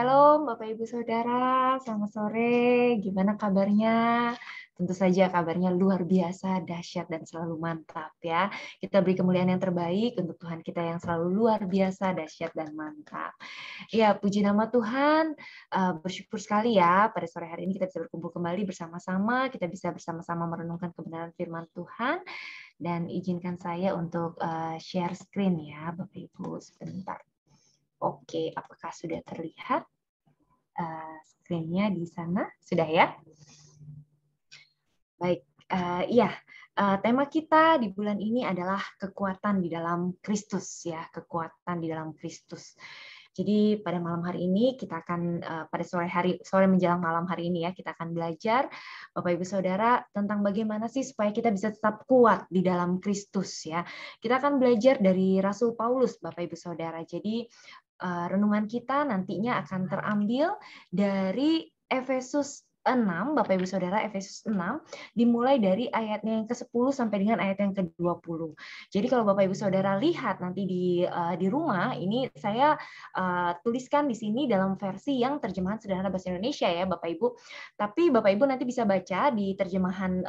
Shalom Bapak Ibu Saudara, selamat sore. Gimana kabarnya? Tentu saja kabarnya luar biasa, dahsyat dan selalu mantap ya. Kita beri kemuliaan yang terbaik untuk Tuhan kita yang selalu luar biasa, dahsyat dan mantap. Ya, puji nama Tuhan. Bersyukur sekali ya pada sore hari ini kita bisa berkumpul kembali bersama-sama, kita bisa bersama-sama merenungkan kebenaran firman Tuhan. Dan izinkan saya untuk share screen ya Bapak Ibu sebentar. Oke, apakah sudah terlihat screen-nya di sana? Sudah ya? Baik, iya. Tema kita di bulan ini adalah kekuatan di dalam Kristus ya, kekuatan di dalam Kristus. Jadi pada malam hari ini kita akan pada sore menjelang malam hari ini ya, kita akan belajar Bapak Ibu Saudara tentang bagaimana sih supaya kita bisa tetap kuat di dalam Kristus ya. Kita akan belajar dari Rasul Paulus Bapak Ibu Saudara. Jadi renungan kita nantinya akan terambil dari Efesus 6, Bapak Ibu Saudara, Efesus 6, dimulai dari ayatnya yang ke-10 sampai dengan ayat yang ke-20. Jadi kalau Bapak Ibu Saudara lihat nanti di rumah, ini saya tuliskan di sini dalam versi yang terjemahan sederhana bahasa Indonesia ya Bapak Ibu. Tapi Bapak Ibu nanti bisa baca di terjemahan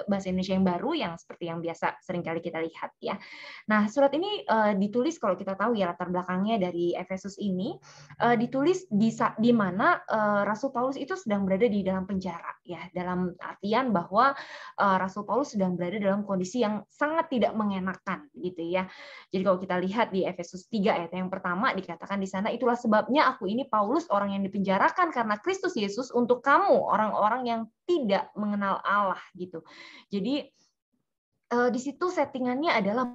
bahasa Indonesia yang baru yang seperti yang biasa seringkali kita lihat ya. Nah, surat ini ditulis kalau kita tahu ya latar belakangnya dari Efesus ini ditulis di mana Rasul Paulus itu sedang berada di dalam penjara ya, dalam artian bahwa Rasul Paulus sedang berada dalam kondisi yang sangat tidak mengenakan gitu ya. Jadi kalau kita lihat di Efesus 3 ayat yang pertama dikatakan di sana, itulah sebabnya aku ini Paulus orang yang dipenjarakan karena Kristus Yesus untuk kamu orang-orang yang tidak mengenal Allah gitu. Jadi di situ settingannya adalah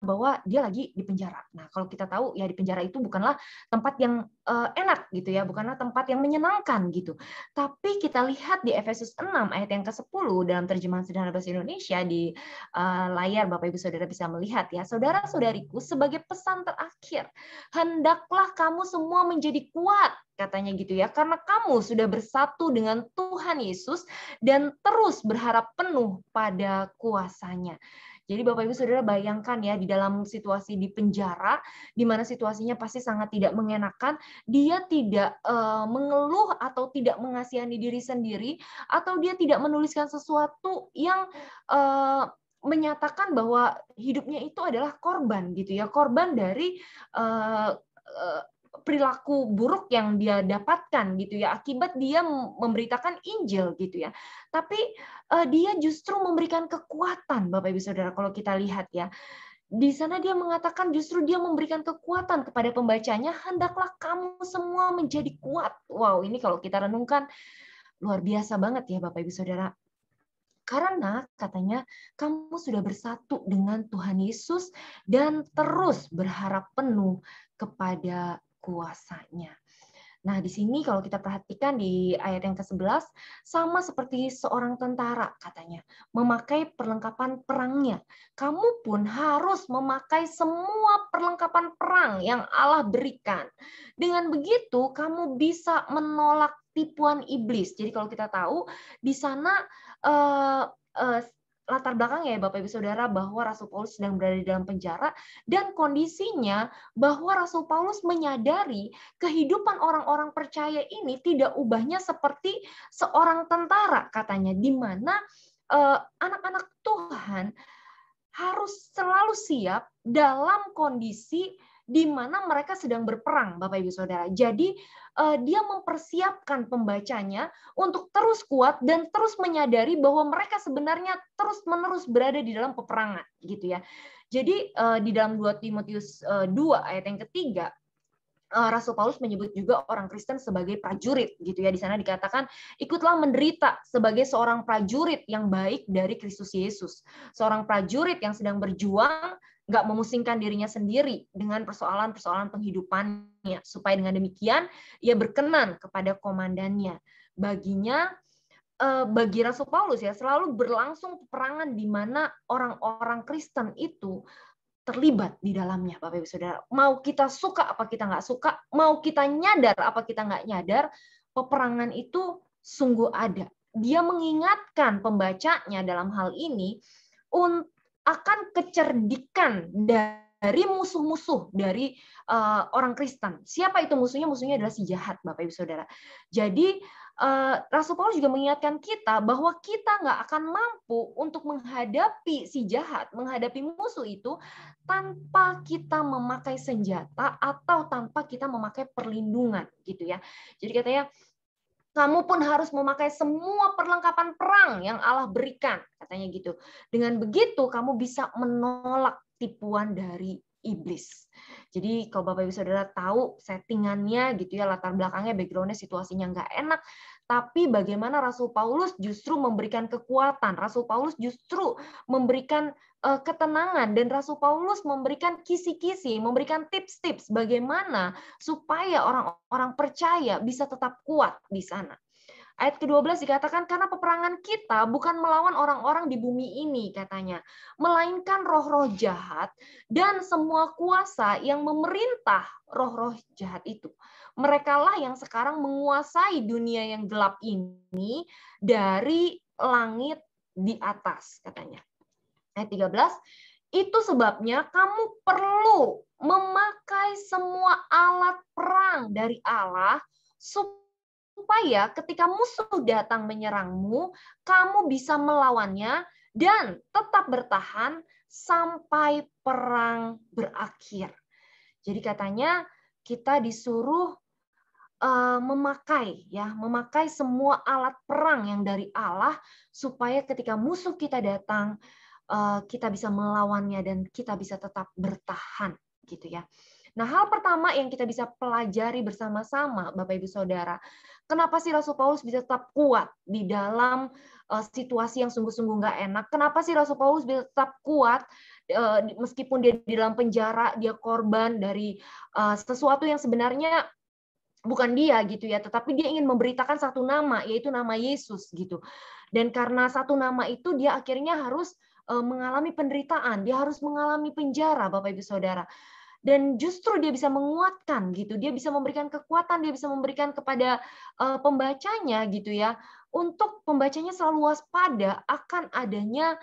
bahwa dia lagi di penjara. Nah, kalau kita tahu ya di penjara itu bukanlah tempat yang enak gitu ya, bukanlah tempat yang menyenangkan gitu. Tapi kita lihat di Efesus 6 ayat yang ke-10 dalam terjemahan sederhana bahasa Indonesia di layar Bapak Ibu Saudara bisa melihat ya. Saudara-saudariku, sebagai pesan terakhir, hendaklah kamu semua menjadi kuat katanya gitu ya, karena kamu sudah bersatu dengan Tuhan Yesus dan terus berharap penuh pada kuasa-Nya. Jadi Bapak Ibu Saudara bayangkan ya di dalam situasi di penjara di mana situasinya pasti sangat tidak mengenakan, dia tidak mengeluh atau tidak mengasihani diri sendiri atau dia tidak menuliskan sesuatu yang menyatakan bahwa hidupnya itu adalah korban gitu ya, korban dari perilaku buruk yang dia dapatkan gitu ya akibat dia memberitakan Injil gitu ya. Tapi dia justru memberikan kekuatan Bapak Ibu Saudara kalau kita lihat ya. Di sana dia mengatakan justru dia memberikan kekuatan kepada pembacanya, hendaklah kamu semua menjadi kuat. Wow, ini kalau kita renungkan luar biasa banget ya Bapak Ibu Saudara. Karena katanya kamu sudah bersatu dengan Tuhan Yesus dan terus berharap penuh kepada kuasa-Nya. Nah, di sini kalau kita perhatikan di ayat yang ke-11, sama seperti seorang tentara katanya, memakai perlengkapan perangnya. Kamu pun harus memakai semua perlengkapan perang yang Allah berikan. Dengan begitu, kamu bisa menolak tipuan iblis. Jadi kalau kita tahu, di sana latar belakang ya Bapak Ibu Saudara bahwa Rasul Paulus sedang berada di dalam penjara dan kondisinya bahwa Rasul Paulus menyadari kehidupan orang-orang percaya ini tidak ubahnya seperti seorang tentara katanya, di mana anak-anak Tuhan harus selalu siap dalam kondisi di mana mereka sedang berperang, Bapak Ibu Saudara. Jadi dia mempersiapkan pembacanya untuk terus kuat dan terus menyadari bahwa mereka sebenarnya terus-menerus berada di dalam peperangan, gitu ya. Jadi di dalam 2 Timotius 2 ayat yang ketiga, Rasul Paulus menyebut juga orang Kristen sebagai prajurit gitu ya. Di sana dikatakan ikutlah menderita sebagai seorang prajurit yang baik dari Kristus Yesus. Seorang prajurit yang sedang berjuang, nggak memusingkan dirinya sendiri dengan persoalan-persoalan penghidupannya, supaya dengan demikian ia berkenan kepada komandannya. Bagi Rasul Paulus ya selalu berlangsung peperangan di mana orang-orang Kristen itu terlibat di dalamnya, Bapak Ibu Saudara. Mau kita suka apa kita nggak suka, mau kita nyadar apa kita nggak nyadar, peperangan itu sungguh ada. Dia mengingatkan pembacanya dalam hal ini akan kecerdikan dari musuh-musuh dari orang Kristen. Siapa itu musuhnya? Musuhnya adalah si jahat, Bapak Ibu Saudara. Jadi Rasul Paulus juga mengingatkan kita bahwa kita nggak akan mampu untuk menghadapi si jahat, menghadapi musuh itu tanpa kita memakai senjata atau tanpa kita memakai perlindungan, gitu ya. Jadi katanya, kamu pun harus memakai semua perlengkapan perang yang Allah berikan, katanya gitu. Dengan begitu kamu bisa menolak tipuan dari iblis. Jadi kalau Bapak Ibu Saudara tahu settingannya gitu ya, latar belakangnya, backgroundnya, situasinya nggak enak, tapi bagaimana Rasul Paulus justru memberikan kekuatan, Rasul Paulus justru memberikan ketenangan, dan Rasul Paulus memberikan kisi-kisi, memberikan tips-tips bagaimana supaya orang-orang percaya bisa tetap kuat di sana. Ayat ke-12 dikatakan, karena peperangan kita bukan melawan orang-orang di bumi ini, katanya, melainkan roh-roh jahat dan semua kuasa yang memerintah roh-roh jahat itu. Merekalah yang sekarang menguasai dunia yang gelap ini dari langit di atas, katanya. Ayat 13, itu sebabnya kamu perlu memakai semua alat perang dari Allah supaya ketika musuh datang menyerangmu, kamu bisa melawannya dan tetap bertahan sampai perang berakhir. Jadi katanya kita disuruh memakai semua alat perang yang dari Allah supaya ketika musuh kita datang, kita bisa melawannya dan kita bisa tetap bertahan, gitu ya. Nah, hal pertama yang kita bisa pelajari bersama-sama, Bapak Ibu Saudara, kenapa sih Rasul Paulus bisa tetap kuat di dalam situasi yang sungguh-sungguh nggak enak? Kenapa sih Rasul Paulus bisa tetap kuat meskipun dia di dalam penjara, dia korban dari sesuatu yang sebenarnya bukan dia gitu ya, tetapi dia ingin memberitakan satu nama, yaitu nama Yesus gitu. Dan karena satu nama itu dia akhirnya harus mengalami penderitaan, dia harus mengalami penjara, Bapak Ibu Saudara. Dan justru dia bisa menguatkan gitu, dia bisa memberikan kekuatan, dia bisa memberikan kepada pembacanya gitu ya, untuk pembacanya selalu waspada akan adanya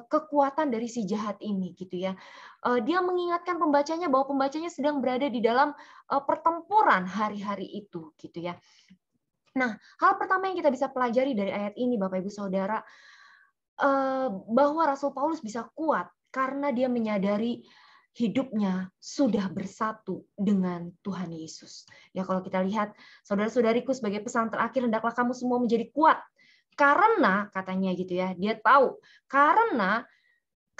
kekuatan dari si jahat ini gitu ya. Dia mengingatkan pembacanya bahwa pembacanya sedang berada di dalam pertempuran hari-hari itu gitu ya. Nah, hal pertama yang kita bisa pelajari dari ayat ini, Bapak Ibu Saudara, bahwa Rasul Paulus bisa kuat karena dia menyadari hidupnya sudah bersatu dengan Tuhan Yesus. Ya, kalau kita lihat, saudara-saudariku, sebagai pesan terakhir, hendaklah kamu semua menjadi kuat. Karena, katanya gitu ya, dia tahu, karena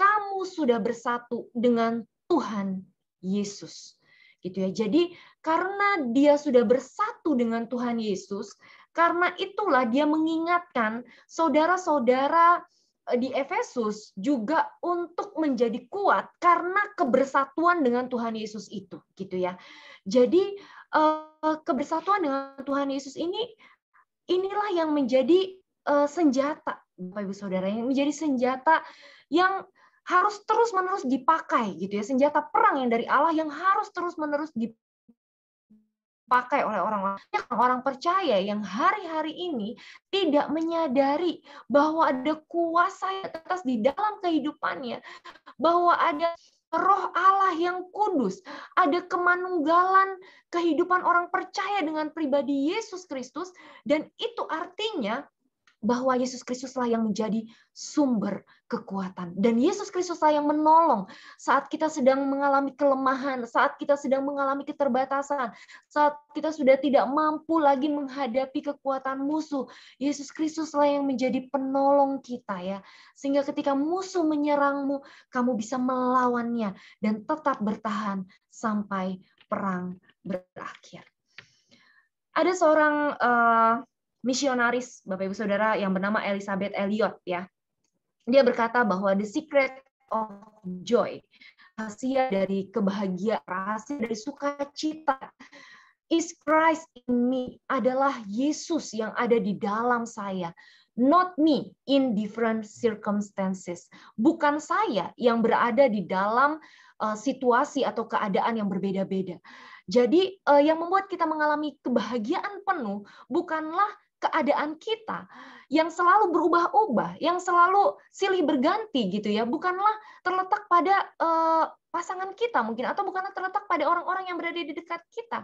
kamu sudah bersatu dengan Tuhan Yesus. Gitu ya. Jadi, karena dia sudah bersatu dengan Tuhan Yesus, karena itulah dia mengingatkan saudara-saudara di Efesus juga untuk menjadi kuat karena kebersatuan dengan Tuhan Yesus itu, gitu ya. Jadi kebersatuan dengan Tuhan Yesus inilah yang menjadi senjata, Bapak Ibu Saudara, yang menjadi senjata yang harus terus-menerus dipakai, gitu ya. Senjata perang yang dari Allah yang harus terus-menerus dipakai oleh orang percaya yang hari-hari ini tidak menyadari bahwa ada kuasa yang atas di dalam kehidupannya, bahwa ada Roh Allah yang kudus, ada kemanunggalan kehidupan orang percaya dengan pribadi Yesus Kristus, dan itu artinya bahwa Yesus Kristuslah yang menjadi sumber kekuatan. Dan Yesus Kristuslah yang menolong saat kita sedang mengalami kelemahan, saat kita sedang mengalami keterbatasan, saat kita sudah tidak mampu lagi menghadapi kekuatan musuh. Yesus Kristuslah yang menjadi penolong kita ya. Sehingga ketika musuh menyerangmu, kamu bisa melawannya dan tetap bertahan sampai perang berakhir. Ada seorang misionaris, Bapak Ibu Saudara, yang bernama Elisabeth Elliot ya. Dia berkata bahwa the secret of joy, rahasia dari kebahagiaan, rahasia dari sukacita, is Christ in me, adalah Yesus yang ada di dalam saya. Not me in different circumstances. Bukan saya yang berada di dalam situasi atau keadaan yang berbeda-beda. Jadi yang membuat kita mengalami kebahagiaan penuh bukanlah keadaan kita yang selalu berubah-ubah, yang selalu silih berganti gitu ya, bukanlah terletak pada pasangan kita mungkin, atau bukanlah terletak pada orang-orang yang berada di dekat kita,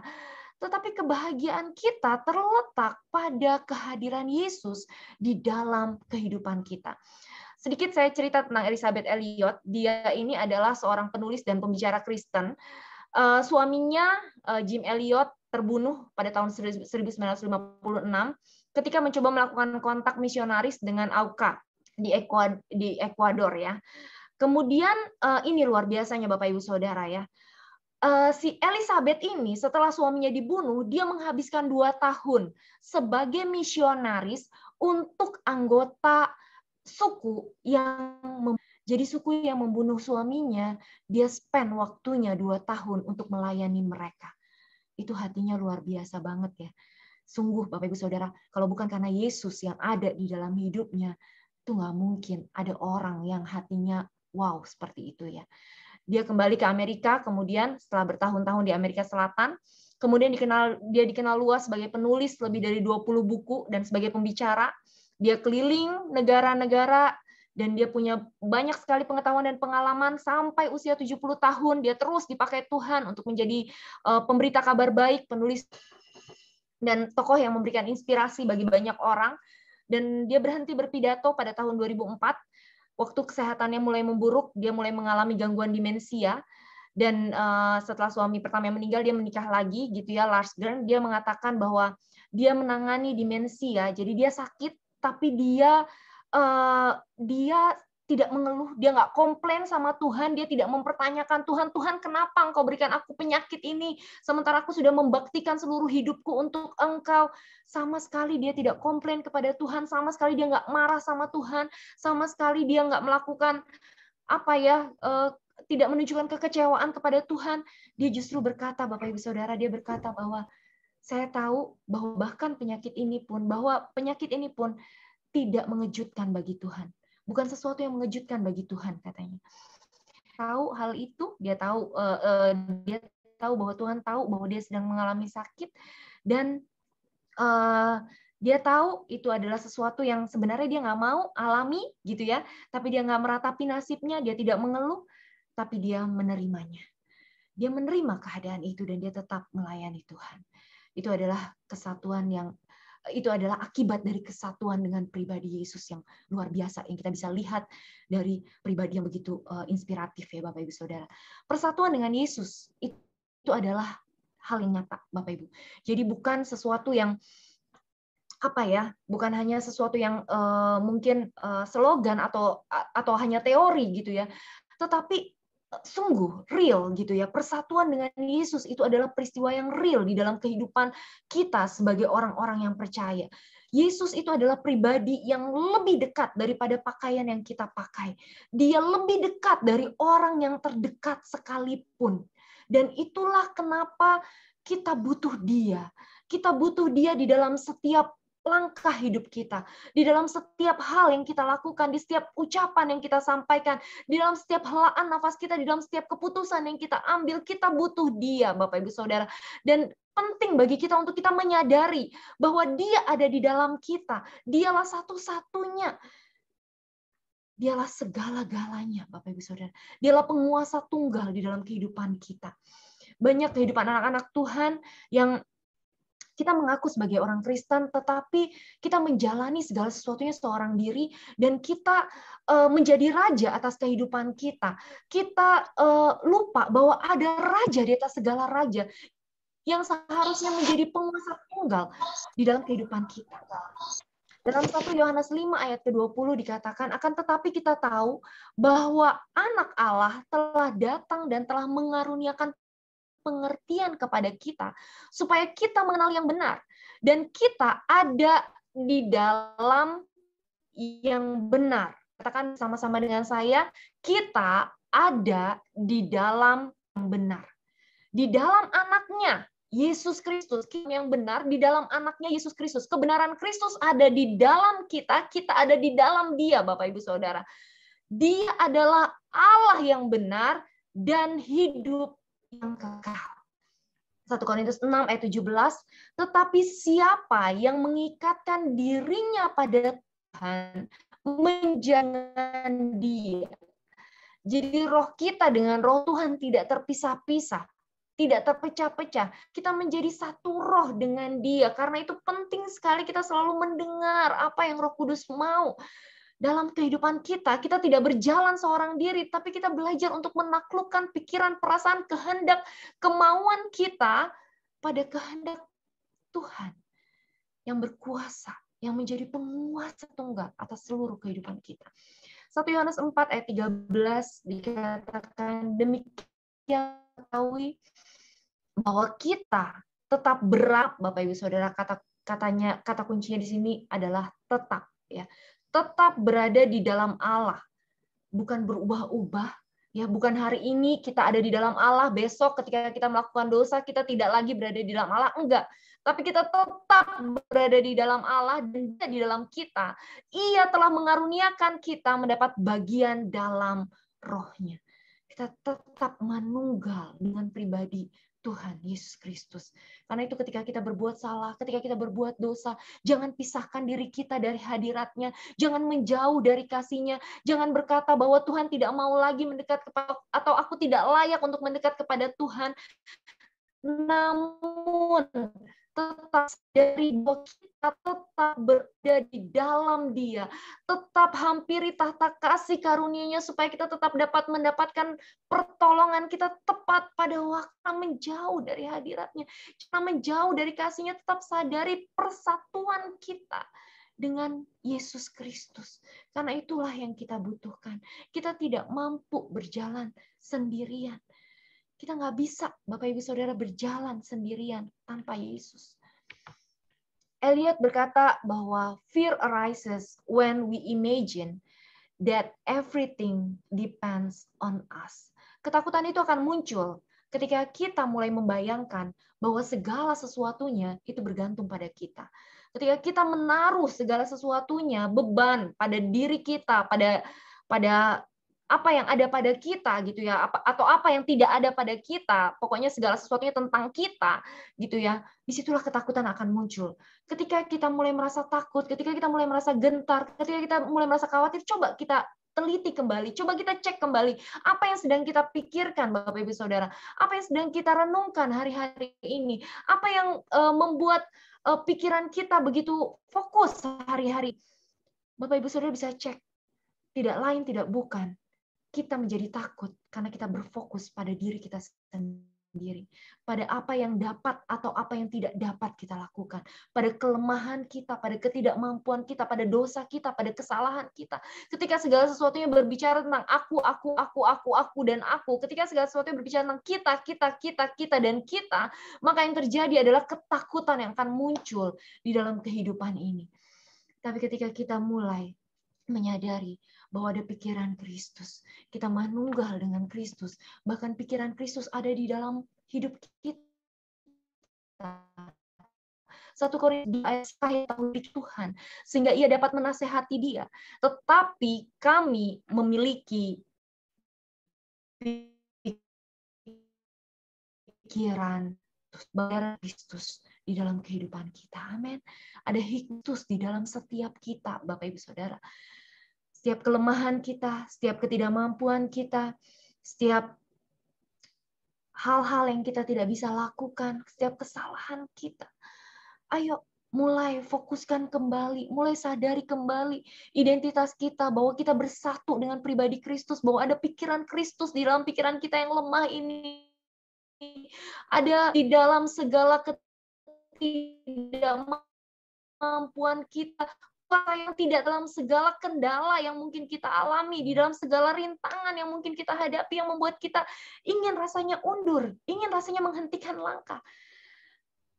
tetapi kebahagiaan kita terletak pada kehadiran Yesus di dalam kehidupan kita. Sedikit saya cerita tentang Elisabeth Elliot. Dia ini adalah seorang penulis dan pembicara Kristen. Suaminya Jim Elliot terbunuh pada tahun 1956 ketika mencoba melakukan kontak misionaris dengan AUKA di Ekuador ya. Kemudian ini luar biasanya Bapak Ibu Saudara ya. Si Elisabeth ini setelah suaminya dibunuh, dia menghabiskan 2 tahun sebagai misionaris untuk anggota suku jadi suku yang membunuh suaminya, dia spend waktunya 2 tahun untuk melayani mereka. Itu hatinya luar biasa banget ya. Sungguh Bapak Ibu Saudara, kalau bukan karena Yesus yang ada di dalam hidupnya, itu nggak mungkin ada orang yang hatinya wow seperti itu ya. Dia kembali ke Amerika, kemudian setelah bertahun-tahun di Amerika Selatan, kemudian dia dikenal luas sebagai penulis lebih dari 20 buku dan sebagai pembicara. Dia keliling negara-negara dan dia punya banyak sekali pengetahuan dan pengalaman sampai usia 70 tahun. Dia terus dipakai Tuhan untuk menjadi pemberita kabar baik, penulis dan tokoh yang memberikan inspirasi bagi banyak orang. Dan dia berhenti berpidato pada tahun 2004. Waktu kesehatannya mulai memburuk, dia mulai mengalami gangguan demensia. Dan setelah suami pertama meninggal, dia menikah lagi, gitu ya, Lars Gren. Dia mengatakan bahwa dia menangani demensia, jadi dia sakit, tapi dia tidak mengeluh, dia nggak komplain sama Tuhan, dia tidak mempertanyakan Tuhan, kenapa Engkau berikan aku penyakit ini, sementara aku sudah membaktikan seluruh hidupku untuk Engkau. Sama sekali dia tidak komplain kepada Tuhan, sama sekali dia nggak marah sama Tuhan, sama sekali dia nggak melakukan tidak menunjukkan kekecewaan kepada Tuhan. Dia justru berkata, Bapak Ibu Saudara, dia berkata bahwa saya tahu bahwa bahkan penyakit ini pun tidak mengejutkan bagi Tuhan. Bukan sesuatu yang mengejutkan bagi Tuhan, katanya. Tahu hal itu, dia tahu bahwa Tuhan tahu bahwa dia sedang mengalami sakit, dan dia tahu itu adalah sesuatu yang sebenarnya dia nggak mau alami, gitu ya. Tapi dia nggak meratapi nasibnya, dia tidak mengeluh, tapi dia menerimanya. Dia menerima keadaan itu dan dia tetap melayani Tuhan. Itu adalah akibat dari kesatuan dengan pribadi Yesus yang luar biasa yang kita bisa lihat dari pribadi yang begitu inspiratif ya Bapak Ibu Saudara. Persatuan dengan Yesus itu adalah hal yang nyata Bapak Ibu. Jadi bukan sesuatu yang bukan hanya sesuatu yang mungkin slogan atau hanya teori gitu ya. Tetapi sungguh real gitu ya. Persatuan dengan Yesus itu adalah peristiwa yang real di dalam kehidupan kita sebagai orang-orang yang percaya. Yesus itu adalah pribadi yang lebih dekat daripada pakaian yang kita pakai. Dia lebih dekat dari orang yang terdekat sekalipun. Dan itulah kenapa kita butuh Dia. Kita butuh Dia di dalam setiap langkah hidup kita, di dalam setiap hal yang kita lakukan, di setiap ucapan yang kita sampaikan, di dalam setiap helaan nafas kita, di dalam setiap keputusan yang kita ambil, kita butuh Dia, Bapak Ibu Saudara. Dan penting bagi kita untuk kita menyadari bahwa Dia ada di dalam kita. Dialah satu-satunya. Dialah segala-galanya, Bapak Ibu Saudara. Dialah penguasa tunggal di dalam kehidupan kita. Banyak kehidupan anak-anak Tuhan yang kita mengaku sebagai orang Kristen, tetapi kita menjalani segala sesuatunya seorang diri, dan kita menjadi raja atas kehidupan kita. Kita lupa bahwa ada raja di atas segala raja, yang seharusnya menjadi penguasa tunggal di dalam kehidupan kita. Dalam 1 Yohanes 5 ayat ke-20 dikatakan, akan tetapi kita tahu bahwa anak Allah telah datang dan telah mengaruniakan pengertian kepada kita supaya kita mengenal yang benar dan kita ada di dalam yang benar. Katakan sama-sama dengan saya, kita ada di dalam yang benar. Di dalam anaknya Yesus Kristus, yang benar di dalam anaknya Yesus Kristus. Kebenaran Kristus ada di dalam kita, kita ada di dalam Dia, Bapak Ibu Saudara. Dia adalah Allah yang benar dan hidup yang kekal. 1 1 Korintus 6 ayat 17, tetapi siapa yang mengikatkan dirinya pada Tuhan, menjangan dia. Jadi roh kita dengan roh Tuhan tidak terpisah-pisah, tidak terpecah-pecah. Kita menjadi satu roh dengan dia. Karena itu penting sekali kita selalu mendengar apa yang Roh Kudus mau. Dalam kehidupan kita, kita tidak berjalan seorang diri, tapi kita belajar untuk menaklukkan pikiran, perasaan, kehendak, kemauan kita pada kehendak Tuhan yang berkuasa, yang menjadi penguasa tunggal atas seluruh kehidupan kita. 1 Yohanes 4 ayat 13 dikatakan, demikian ketahui bahwa kita tetap berat, Bapak Ibu Saudara, kata kuncinya di sini adalah tetap, ya. Tetap berada di dalam Allah, bukan berubah-ubah, ya, bukan hari ini kita ada di dalam Allah, besok ketika kita melakukan dosa kita tidak lagi berada di dalam Allah, enggak. Tapi kita tetap berada di dalam Allah dan Dia di dalam kita. Ia telah mengaruniakan kita mendapat bagian dalam rohnya. Kita tetap manunggal dengan pribadi Tuhan Yesus Kristus. Karena itu ketika kita berbuat salah, ketika kita berbuat dosa, jangan pisahkan diri kita dari hadirat-Nya, jangan menjauh dari kasih-Nya, jangan berkata bahwa Tuhan tidak mau lagi mendekat kepada, atau aku tidak layak untuk mendekat kepada Tuhan. Namun tetap dari bahwa kita tetap berada di dalam Dia, tetap hampiri tahta kasih karunia-Nya supaya kita tetap dapat mendapatkan pertolongan, kita tepat pada waktu, menjauh dari hadirat-Nya, kita menjauh dari kasih-Nya, tetap sadari persatuan kita dengan Yesus Kristus. Karena itulah yang kita butuhkan. Kita tidak mampu berjalan sendirian. Kita nggak bisa, Bapak Ibu Saudara, berjalan sendirian tanpa Yesus. Eliot berkata bahwa fear arises when we imagine that everything depends on us. Ketakutan itu akan muncul ketika kita mulai membayangkan bahwa segala sesuatunya itu bergantung pada kita. Ketika kita menaruh segala sesuatunya, beban pada diri kita, pada apa yang ada pada kita gitu ya, atau apa yang tidak ada pada kita, pokoknya segala sesuatunya tentang kita gitu ya, disitulah ketakutan akan muncul. Ketika kita mulai merasa takut, ketika kita mulai merasa gentar, ketika kita mulai merasa khawatir, coba kita teliti kembali, coba kita cek kembali apa yang sedang kita pikirkan, Bapak Ibu Saudara, apa yang sedang kita renungkan hari-hari ini, apa yang membuat pikiran kita begitu fokus hari-hari. Bapak Ibu Saudara bisa cek, tidak lain tidak bukan kita menjadi takut karena kita berfokus pada diri kita sendiri, pada apa yang dapat atau apa yang tidak dapat kita lakukan, pada kelemahan kita, pada ketidakmampuan kita, pada dosa kita, pada kesalahan kita. Ketika segala sesuatunya berbicara tentang aku, dan aku, ketika segala sesuatunya berbicara tentang kita, dan kita, maka yang terjadi adalah ketakutan yang akan muncul di dalam kehidupan ini. Tapi ketika kita mulai menyadari bahwa ada pikiran Kristus, kita manunggal dengan Kristus, bahkan pikiran Kristus ada di dalam hidup kita. 1 Korintus 2 ayat 1 tahu Tuhan, sehingga ia dapat menasehati dia. Tetapi kami memiliki pikiran Kristus di dalam kehidupan kita. Amin. Ada Kristus di dalam setiap kita, Bapak Ibu Saudara. Setiap kelemahan kita, setiap ketidakmampuan kita, setiap hal-hal yang kita tidak bisa lakukan, setiap kesalahan kita. Ayo mulai fokuskan kembali, mulai sadari kembali identitas kita, bahwa kita bersatu dengan pribadi Kristus, bahwa ada pikiran Kristus di dalam pikiran kita yang lemah ini. Ada di dalam segala ketidakmampuan kita, yang tidak dalam segala kendala yang mungkin kita alami, di dalam segala rintangan yang mungkin kita hadapi, yang membuat kita ingin rasanya undur, ingin rasanya menghentikan langkah.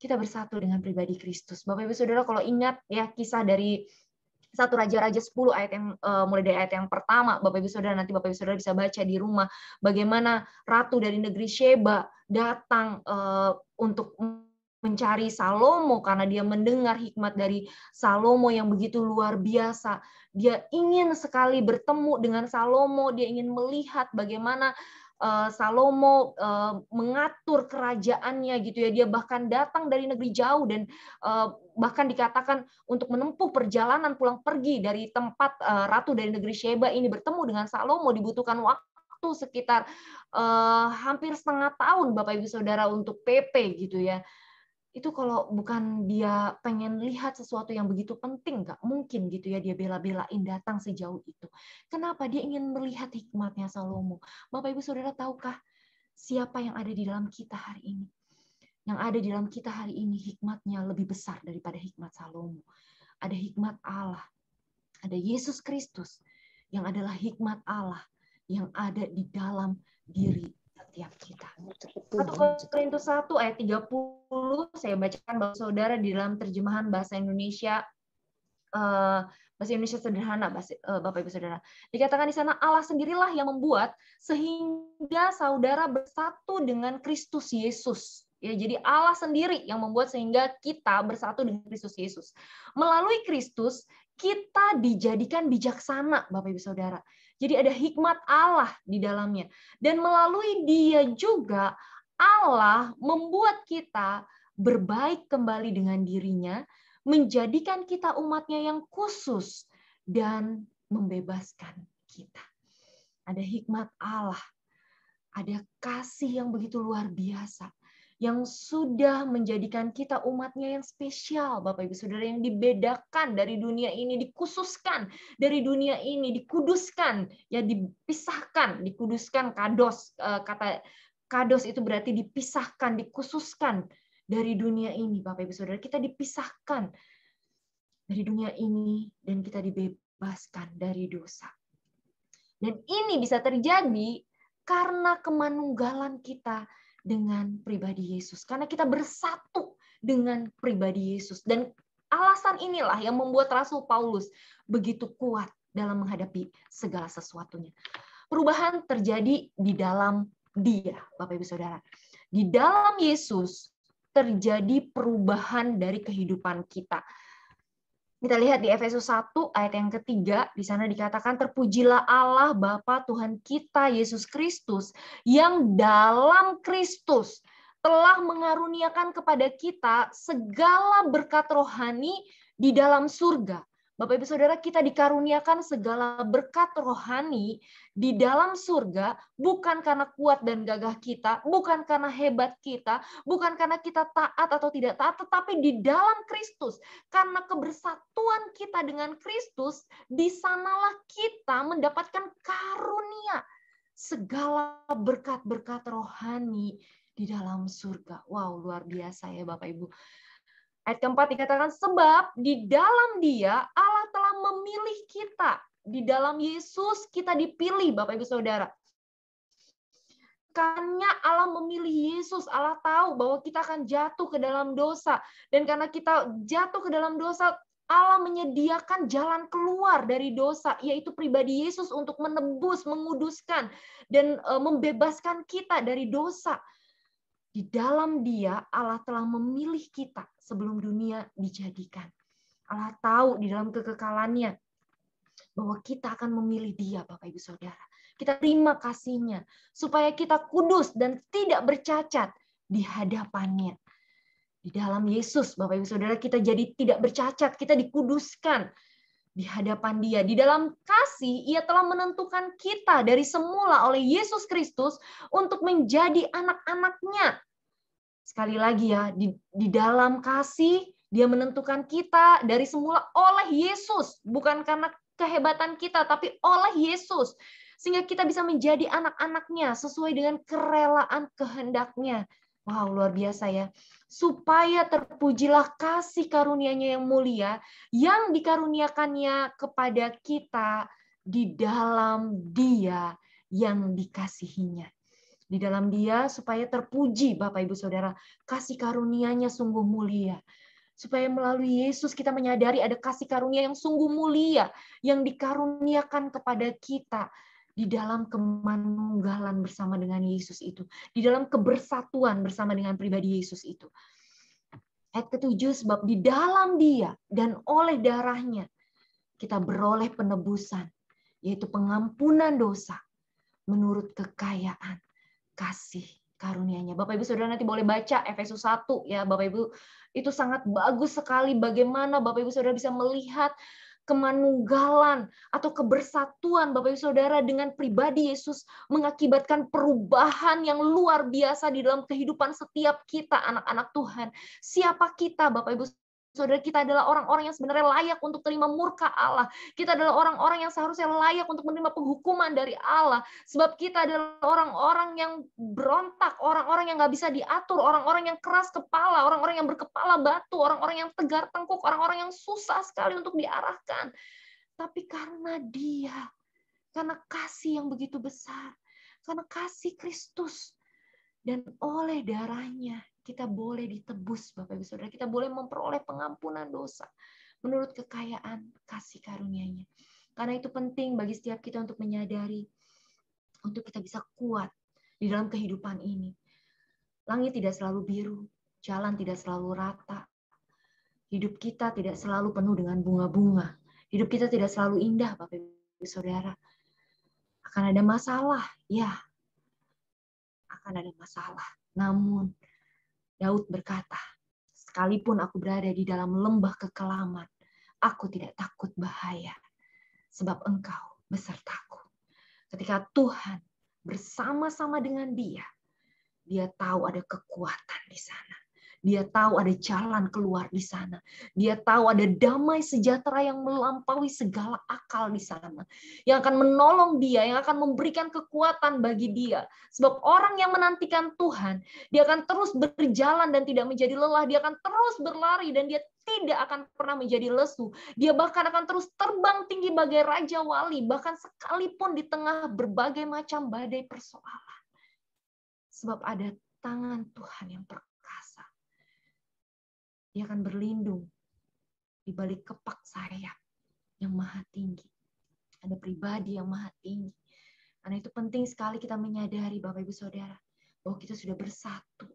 Kita bersatu dengan pribadi Kristus. Bapak Ibu Saudara, kalau ingat ya kisah dari 1 Raja-Raja 10 ayat yang mulai dari ayat yang pertama, Bapak Ibu Saudara, nanti Bapak Ibu Saudara bisa baca di rumah bagaimana ratu dari negeri Sheba datang untuk mencari Salomo karena dia mendengar hikmat dari Salomo yang begitu luar biasa. Dia ingin sekali bertemu dengan Salomo, dia ingin melihat bagaimana Salomo mengatur kerajaannya gitu ya. Dia bahkan datang dari negeri jauh dan bahkan dikatakan untuk menempuh perjalanan pulang pergi dari tempat ratu dari negeri Sheba ini bertemu dengan Salomo dibutuhkan waktu sekitar hampir setengah tahun Bapak Ibu Saudara untuk PP gitu ya. Itu kalau bukan dia pengen lihat sesuatu yang begitu penting, nggak mungkin gitu ya dia bela-belain datang sejauh itu. Kenapa? Dia ingin melihat hikmatnya Salomo. Bapak Ibu Saudara tahukah siapa yang ada di dalam kita hari ini? Yang ada di dalam kita hari ini hikmatnya lebih besar daripada hikmat Salomo. Ada hikmat Allah. Ada Yesus Kristus yang adalah hikmat Allah yang ada di dalam diri setiap kita. 1 Korintus 1 ayat 30 saya bacakan Bapak Saudara di dalam terjemahan bahasa Indonesia sederhana Bapak Ibu Saudara. Dikatakan di sana Allah sendirilah yang membuat sehingga saudara bersatu dengan Kristus Yesus. Ya, jadi Allah sendiri yang membuat sehingga kita bersatu dengan Kristus Yesus. Melalui Kristus kita dijadikan bijaksana Bapak Ibu Saudara. Jadi ada hikmat Allah di dalamnya. Dan melalui Dia juga Allah membuat kita berbaik kembali dengan dirinya, menjadikan kita umatnya yang khusus, dan membebaskan kita. Ada hikmat Allah, ada kasih yang begitu luar biasa, yang sudah menjadikan kita umatnya yang spesial, Bapak Ibu Saudara, yang dibedakan dari dunia ini, dikhususkan dari dunia ini, dikuduskan, ya dipisahkan, dikuduskan, kados, kata kados itu berarti dipisahkan, dikhususkan dari dunia ini, Bapak Ibu Saudara. Kita dipisahkan dari dunia ini dan kita dibebaskan dari dosa. Dan ini bisa terjadi karena kemanunggalan kita dengan pribadi Yesus. Karena kita bersatu dengan pribadi Yesus. Dan alasan inilah yang membuat Rasul Paulus begitu kuat dalam menghadapi segala sesuatunya. Perubahan terjadi di dalam Dia, Bapak Ibu Saudara. Di dalam Yesus terjadi perubahan dari kehidupan kita. Kita lihat di Efesus 1 ayat yang ketiga, di sana dikatakan terpujilah Allah Bapa Tuhan kita Yesus Kristus yang dalam Kristus telah mengaruniakan kepada kita segala berkat rohani di dalam surga. Bapak Ibu Saudara, kita dikaruniakan segala berkat rohani di dalam surga bukan karena kuat dan gagah kita, bukan karena hebat kita, bukan karena kita taat atau tidak taat, tetapi di dalam Kristus. Karena kebersatuan kita dengan Kristus, di sanalah kita mendapatkan karunia segala berkat-berkat rohani di dalam surga. Wow, luar biasa ya Bapak Ibu. Ayat keempat dikatakan, sebab di dalam Dia Allah telah memilih kita. Di dalam Yesus kita dipilih, Bapak Ibu Saudara. Karena Allah memilih Yesus, Allah tahu bahwa kita akan jatuh ke dalam dosa. Dan karena kita jatuh ke dalam dosa, Allah menyediakan jalan keluar dari dosa, yaitu pribadi Yesus untuk menebus, menguduskan, dan membebaskan kita dari dosa. Di dalam Dia, Allah telah memilih kita sebelum dunia dijadikan. Allah tahu di dalam kekekalannya bahwa kita akan memilih Dia, Bapak Ibu Saudara. Kita terima kasih-Nya supaya kita kudus dan tidak bercacat di hadapan-Nya. Di dalam Yesus, Bapak Ibu Saudara, kita jadi tidak bercacat, kita dikuduskan di hadapan Dia. Di dalam kasih, Ia telah menentukan kita dari semula oleh Yesus Kristus untuk menjadi anak-anak-Nya. Sekali lagi ya, di dalam kasih, Dia menentukan kita dari semula oleh Yesus. Bukan karena kehebatan kita, tapi oleh Yesus. Sehingga kita bisa menjadi anak-anak-Nya sesuai dengan kerelaan kehendak-Nya. Wow, luar biasa ya. Supaya terpujilah kasih karunia-Nya yang mulia, yang dikaruniakannya kepada kita di dalam Dia yang dikasihinya. Di dalam Dia supaya terpuji, Bapak Ibu Saudara, kasih karunia-Nya sungguh mulia. Supaya melalui Yesus kita menyadari ada kasih karunia yang sungguh mulia, yang dikaruniakan kepada kita di dalam kemanunggalan bersama dengan Yesus itu. Di dalam kebersatuan bersama dengan pribadi Yesus itu. Ayat ke-7, sebab di dalam Dia dan oleh darah-Nya kita beroleh penebusan, yaitu pengampunan dosa menurut kekayaan kasih karunia-Nya. Bapak Ibu Saudara nanti boleh baca Efesus 1 ya Bapak Ibu. Itu sangat bagus sekali bagaimana Bapak Ibu Saudara bisa melihat kemanunggalan atau kebersatuan Bapak Ibu Saudara dengan pribadi Yesus mengakibatkan perubahan yang luar biasa di dalam kehidupan setiap kita anak-anak Tuhan. Siapa kita Bapak Ibu Saudara? Kita adalah orang-orang yang sebenarnya layak untuk terima murka Allah. Kita adalah orang-orang yang seharusnya layak untuk menerima penghukuman dari Allah. Sebab kita adalah orang-orang yang berontak, orang-orang yang nggak bisa diatur, orang-orang yang keras kepala, orang-orang yang berkepala batu, orang-orang yang tegar tengkuk, orang-orang yang susah sekali untuk diarahkan. Tapi karena Dia, karena kasih yang begitu besar, karena kasih Kristus, dan oleh darahnya kita boleh ditebus, Bapak Ibu Saudara. Kita boleh memperoleh pengampunan dosa menurut kekayaan kasih karunia-Nya. Karena itu penting bagi setiap kita untuk menyadari, untuk kita bisa kuat di dalam kehidupan ini. Langit tidak selalu biru, jalan tidak selalu rata. Hidup kita tidak selalu penuh dengan bunga-bunga. Hidup kita tidak selalu indah, Bapak Ibu Saudara. Akan ada masalah, ya. Akan ada masalah. Namun, Daud berkata, sekalipun aku berada di dalam lembah kekelaman, aku tidak takut bahaya, sebab Engkau besertaku. Ketika Tuhan bersama-sama dengan dia tahu ada kekuatan di sana. Dia tahu ada jalan keluar di sana. Dia tahu ada damai sejahtera yang melampaui segala akal di sana. Yang akan menolong dia, yang akan memberikan kekuatan bagi dia. Sebab orang yang menantikan Tuhan, dia akan terus berjalan dan tidak menjadi lelah. Dia akan terus berlari dan dia tidak akan pernah menjadi lesu. Dia bahkan akan terus terbang tinggi bagai Raja Wali, bahkan sekalipun di tengah berbagai macam badai persoalan. Sebab ada tangan Tuhan yang perkasa. Dia akan berlindung di balik kepak sayap yang maha tinggi. Ada pribadi yang maha tinggi. Karena itu penting sekali kita menyadari, Bapak Ibu Saudara, bahwa kita sudah bersatu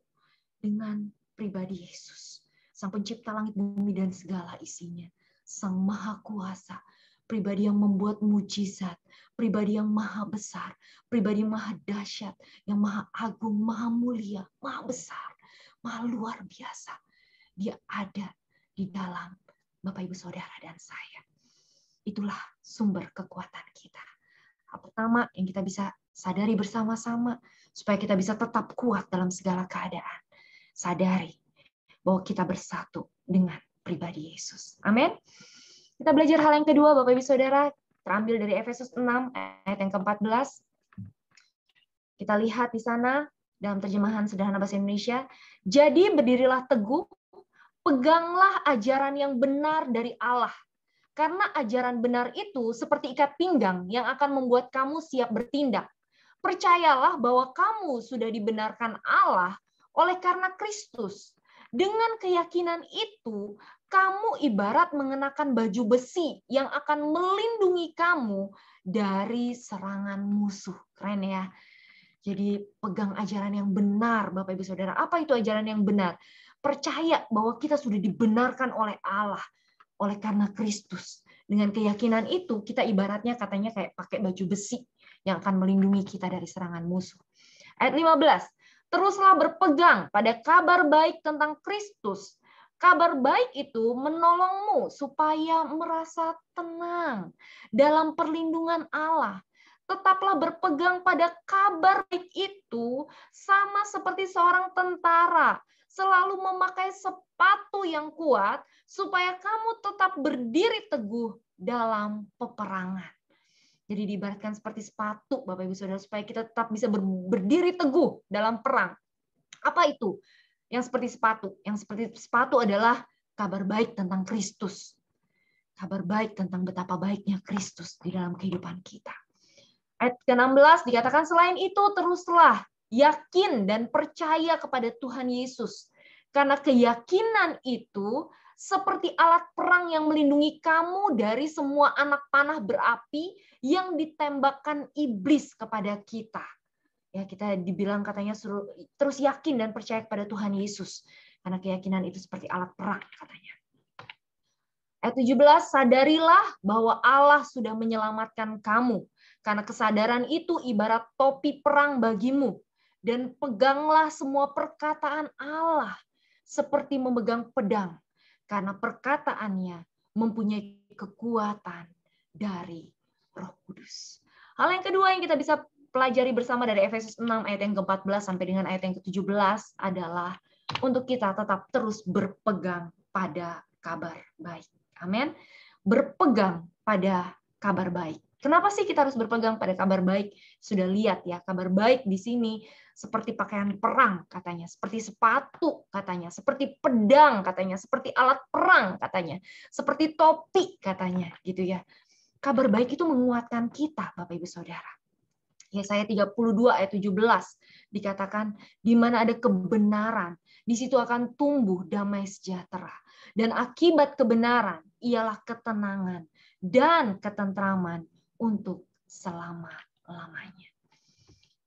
dengan pribadi Yesus. Sang pencipta langit bumi dan segala isinya. Sang maha kuasa. Pribadi yang membuat mujizat. Pribadi yang maha besar. Pribadi yang maha dahsyat. Yang maha agung, maha mulia, maha besar. Maha luar biasa. Dia ada di dalam Bapak Ibu Saudara dan saya. Itulah sumber kekuatan kita. Hal pertama yang kita bisa sadari bersama-sama supaya kita bisa tetap kuat dalam segala keadaan. Sadari bahwa kita bersatu dengan pribadi Yesus. Amin. Kita belajar hal yang kedua, Bapak Ibu Saudara, terambil dari Efesus 6 ayat yang ke-14. Kita lihat di sana dalam terjemahan sederhana bahasa Indonesia. Jadi berdirilah teguh, peganglah ajaran yang benar dari Allah. Karena ajaran benar itu seperti ikat pinggang yang akan membuat kamu siap bertindak. Percayalah bahwa kamu sudah dibenarkan Allah oleh karena Kristus. Dengan keyakinan itu, kamu ibarat mengenakan baju besi yang akan melindungi kamu dari serangan musuh. Keren ya. Jadi pegang ajaran yang benar, Bapak Ibu Saudara. Apa itu ajaran yang benar? Percaya bahwa kita sudah dibenarkan oleh Allah, oleh karena Kristus. Dengan keyakinan itu, kita ibaratnya katanya kayak pakai baju besi yang akan melindungi kita dari serangan musuh. Ayat 15. Teruslah berpegang pada kabar baik tentang Kristus. Kabar baik itu menolongmu supaya merasa tenang dalam perlindungan Allah. Tetaplah berpegang pada kabar baik itu sama seperti seorang tentara. Selalu memakai sepatu yang kuat supaya kamu tetap berdiri teguh dalam peperangan. Jadi diibaratkan seperti sepatu, Bapak Ibu Saudara, supaya kita tetap bisa berdiri teguh dalam perang. Apa itu? Yang seperti sepatu. Yang seperti sepatu adalah kabar baik tentang Kristus. Kabar baik tentang betapa baiknya Kristus di dalam kehidupan kita. Ayat ke-16 dikatakan, selain itu teruslah yakin dan percaya kepada Tuhan Yesus. Karena keyakinan itu seperti alat perang yang melindungi kamu dari semua anak panah berapi yang ditembakkan iblis kepada kita. Ya, kita dibilang katanya suruh terus yakin dan percaya kepada Tuhan Yesus. Karena keyakinan itu seperti alat perang katanya. Ayat 17, sadarilah bahwa Allah sudah menyelamatkan kamu. Karena kesadaran itu ibarat topi perang bagimu. dan peganglah semua perkataan Allah seperti memegang pedang, karena perkataannya mempunyai kekuatan dari Roh Kudus. Hal yang kedua yang kita bisa pelajari bersama dari Efesus 6 ayat yang ke-14 sampai dengan ayat yang ke-17 adalah untuk kita tetap terus berpegang pada kabar baik. Amin. Berpegang pada kabar baik. Kenapa sih kita harus berpegang pada kabar baik? Sudah lihat ya, kabar baik di sini seperti pakaian perang katanya, seperti sepatu katanya, seperti pedang katanya, seperti alat perang katanya, seperti topi katanya, gitu ya. Kabar baik itu menguatkan kita, Bapak Ibu Saudara. Yesaya 32 ayat 17 dikatakan, di mana ada kebenaran, di situ akan tumbuh damai sejahtera. Dan akibat kebenaran ialah ketenangan dan ketentraman untuk selama-lamanya.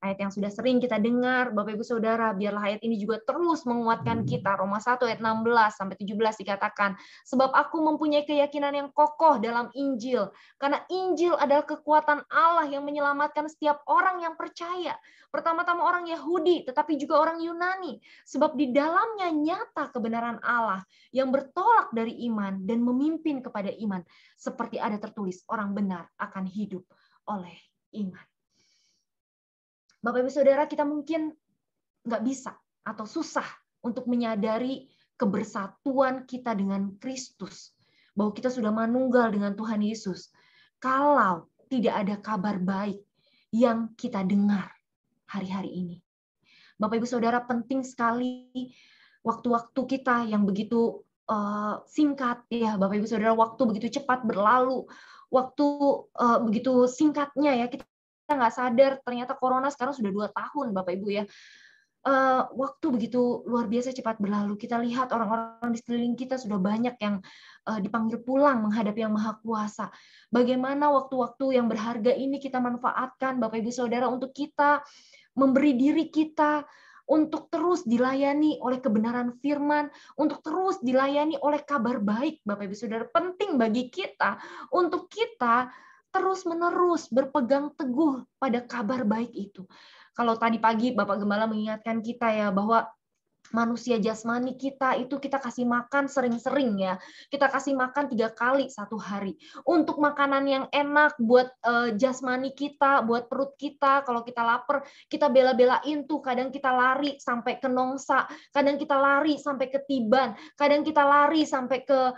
Ayat yang sudah sering kita dengar, Bapak Ibu Saudara, biarlah ayat ini juga terus menguatkan kita. Roma 1 ayat 16 sampai 17 dikatakan, sebab aku mempunyai keyakinan yang kokoh dalam Injil, karena Injil adalah kekuatan Allah yang menyelamatkan setiap orang yang percaya. Pertama-tama orang Yahudi, tetapi juga orang Yunani, sebab di dalamnya nyata kebenaran Allah yang bertolak dari iman dan memimpin kepada iman, seperti ada tertulis, orang benar akan hidup oleh iman. Bapak Ibu Saudara, kita mungkin nggak bisa atau susah untuk menyadari kebersatuan kita dengan Kristus, bahwa kita sudah manunggal dengan Tuhan Yesus, kalau tidak ada kabar baik yang kita dengar hari-hari ini. Bapak Ibu Saudara, penting sekali waktu-waktu kita yang begitu singkat, ya Bapak Ibu Saudara, waktu begitu cepat berlalu, waktu begitu singkatnya ya, kita nggak sadar ternyata corona sekarang sudah 2 tahun Bapak Ibu ya. Waktu begitu luar biasa cepat berlalu. Kita lihat orang-orang di sekeliling kita sudah banyak yang dipanggil pulang menghadapi Yang Maha Kuasa. Bagaimana waktu-waktu yang berharga ini kita manfaatkan Bapak Ibu Saudara untuk kita memberi diri kita untuk terus dilayani oleh kebenaran firman, untuk terus dilayani oleh kabar baik Bapak Ibu Saudara. Penting bagi kita untuk kita terus-menerus berpegang teguh pada kabar baik itu. Kalau tadi pagi Bapak Gembala mengingatkan kita ya bahwa manusia jasmani kita itu kita kasih makan sering-sering ya. Kita kasih makan 3 kali satu hari. Untuk makanan yang enak buat jasmani kita, buat perut kita. Kalau kita lapar, kita bela-belain tuh. Kadang kita lari sampai ke Nongsa, kadang kita lari sampai ke Tiban, kadang kita lari sampai ke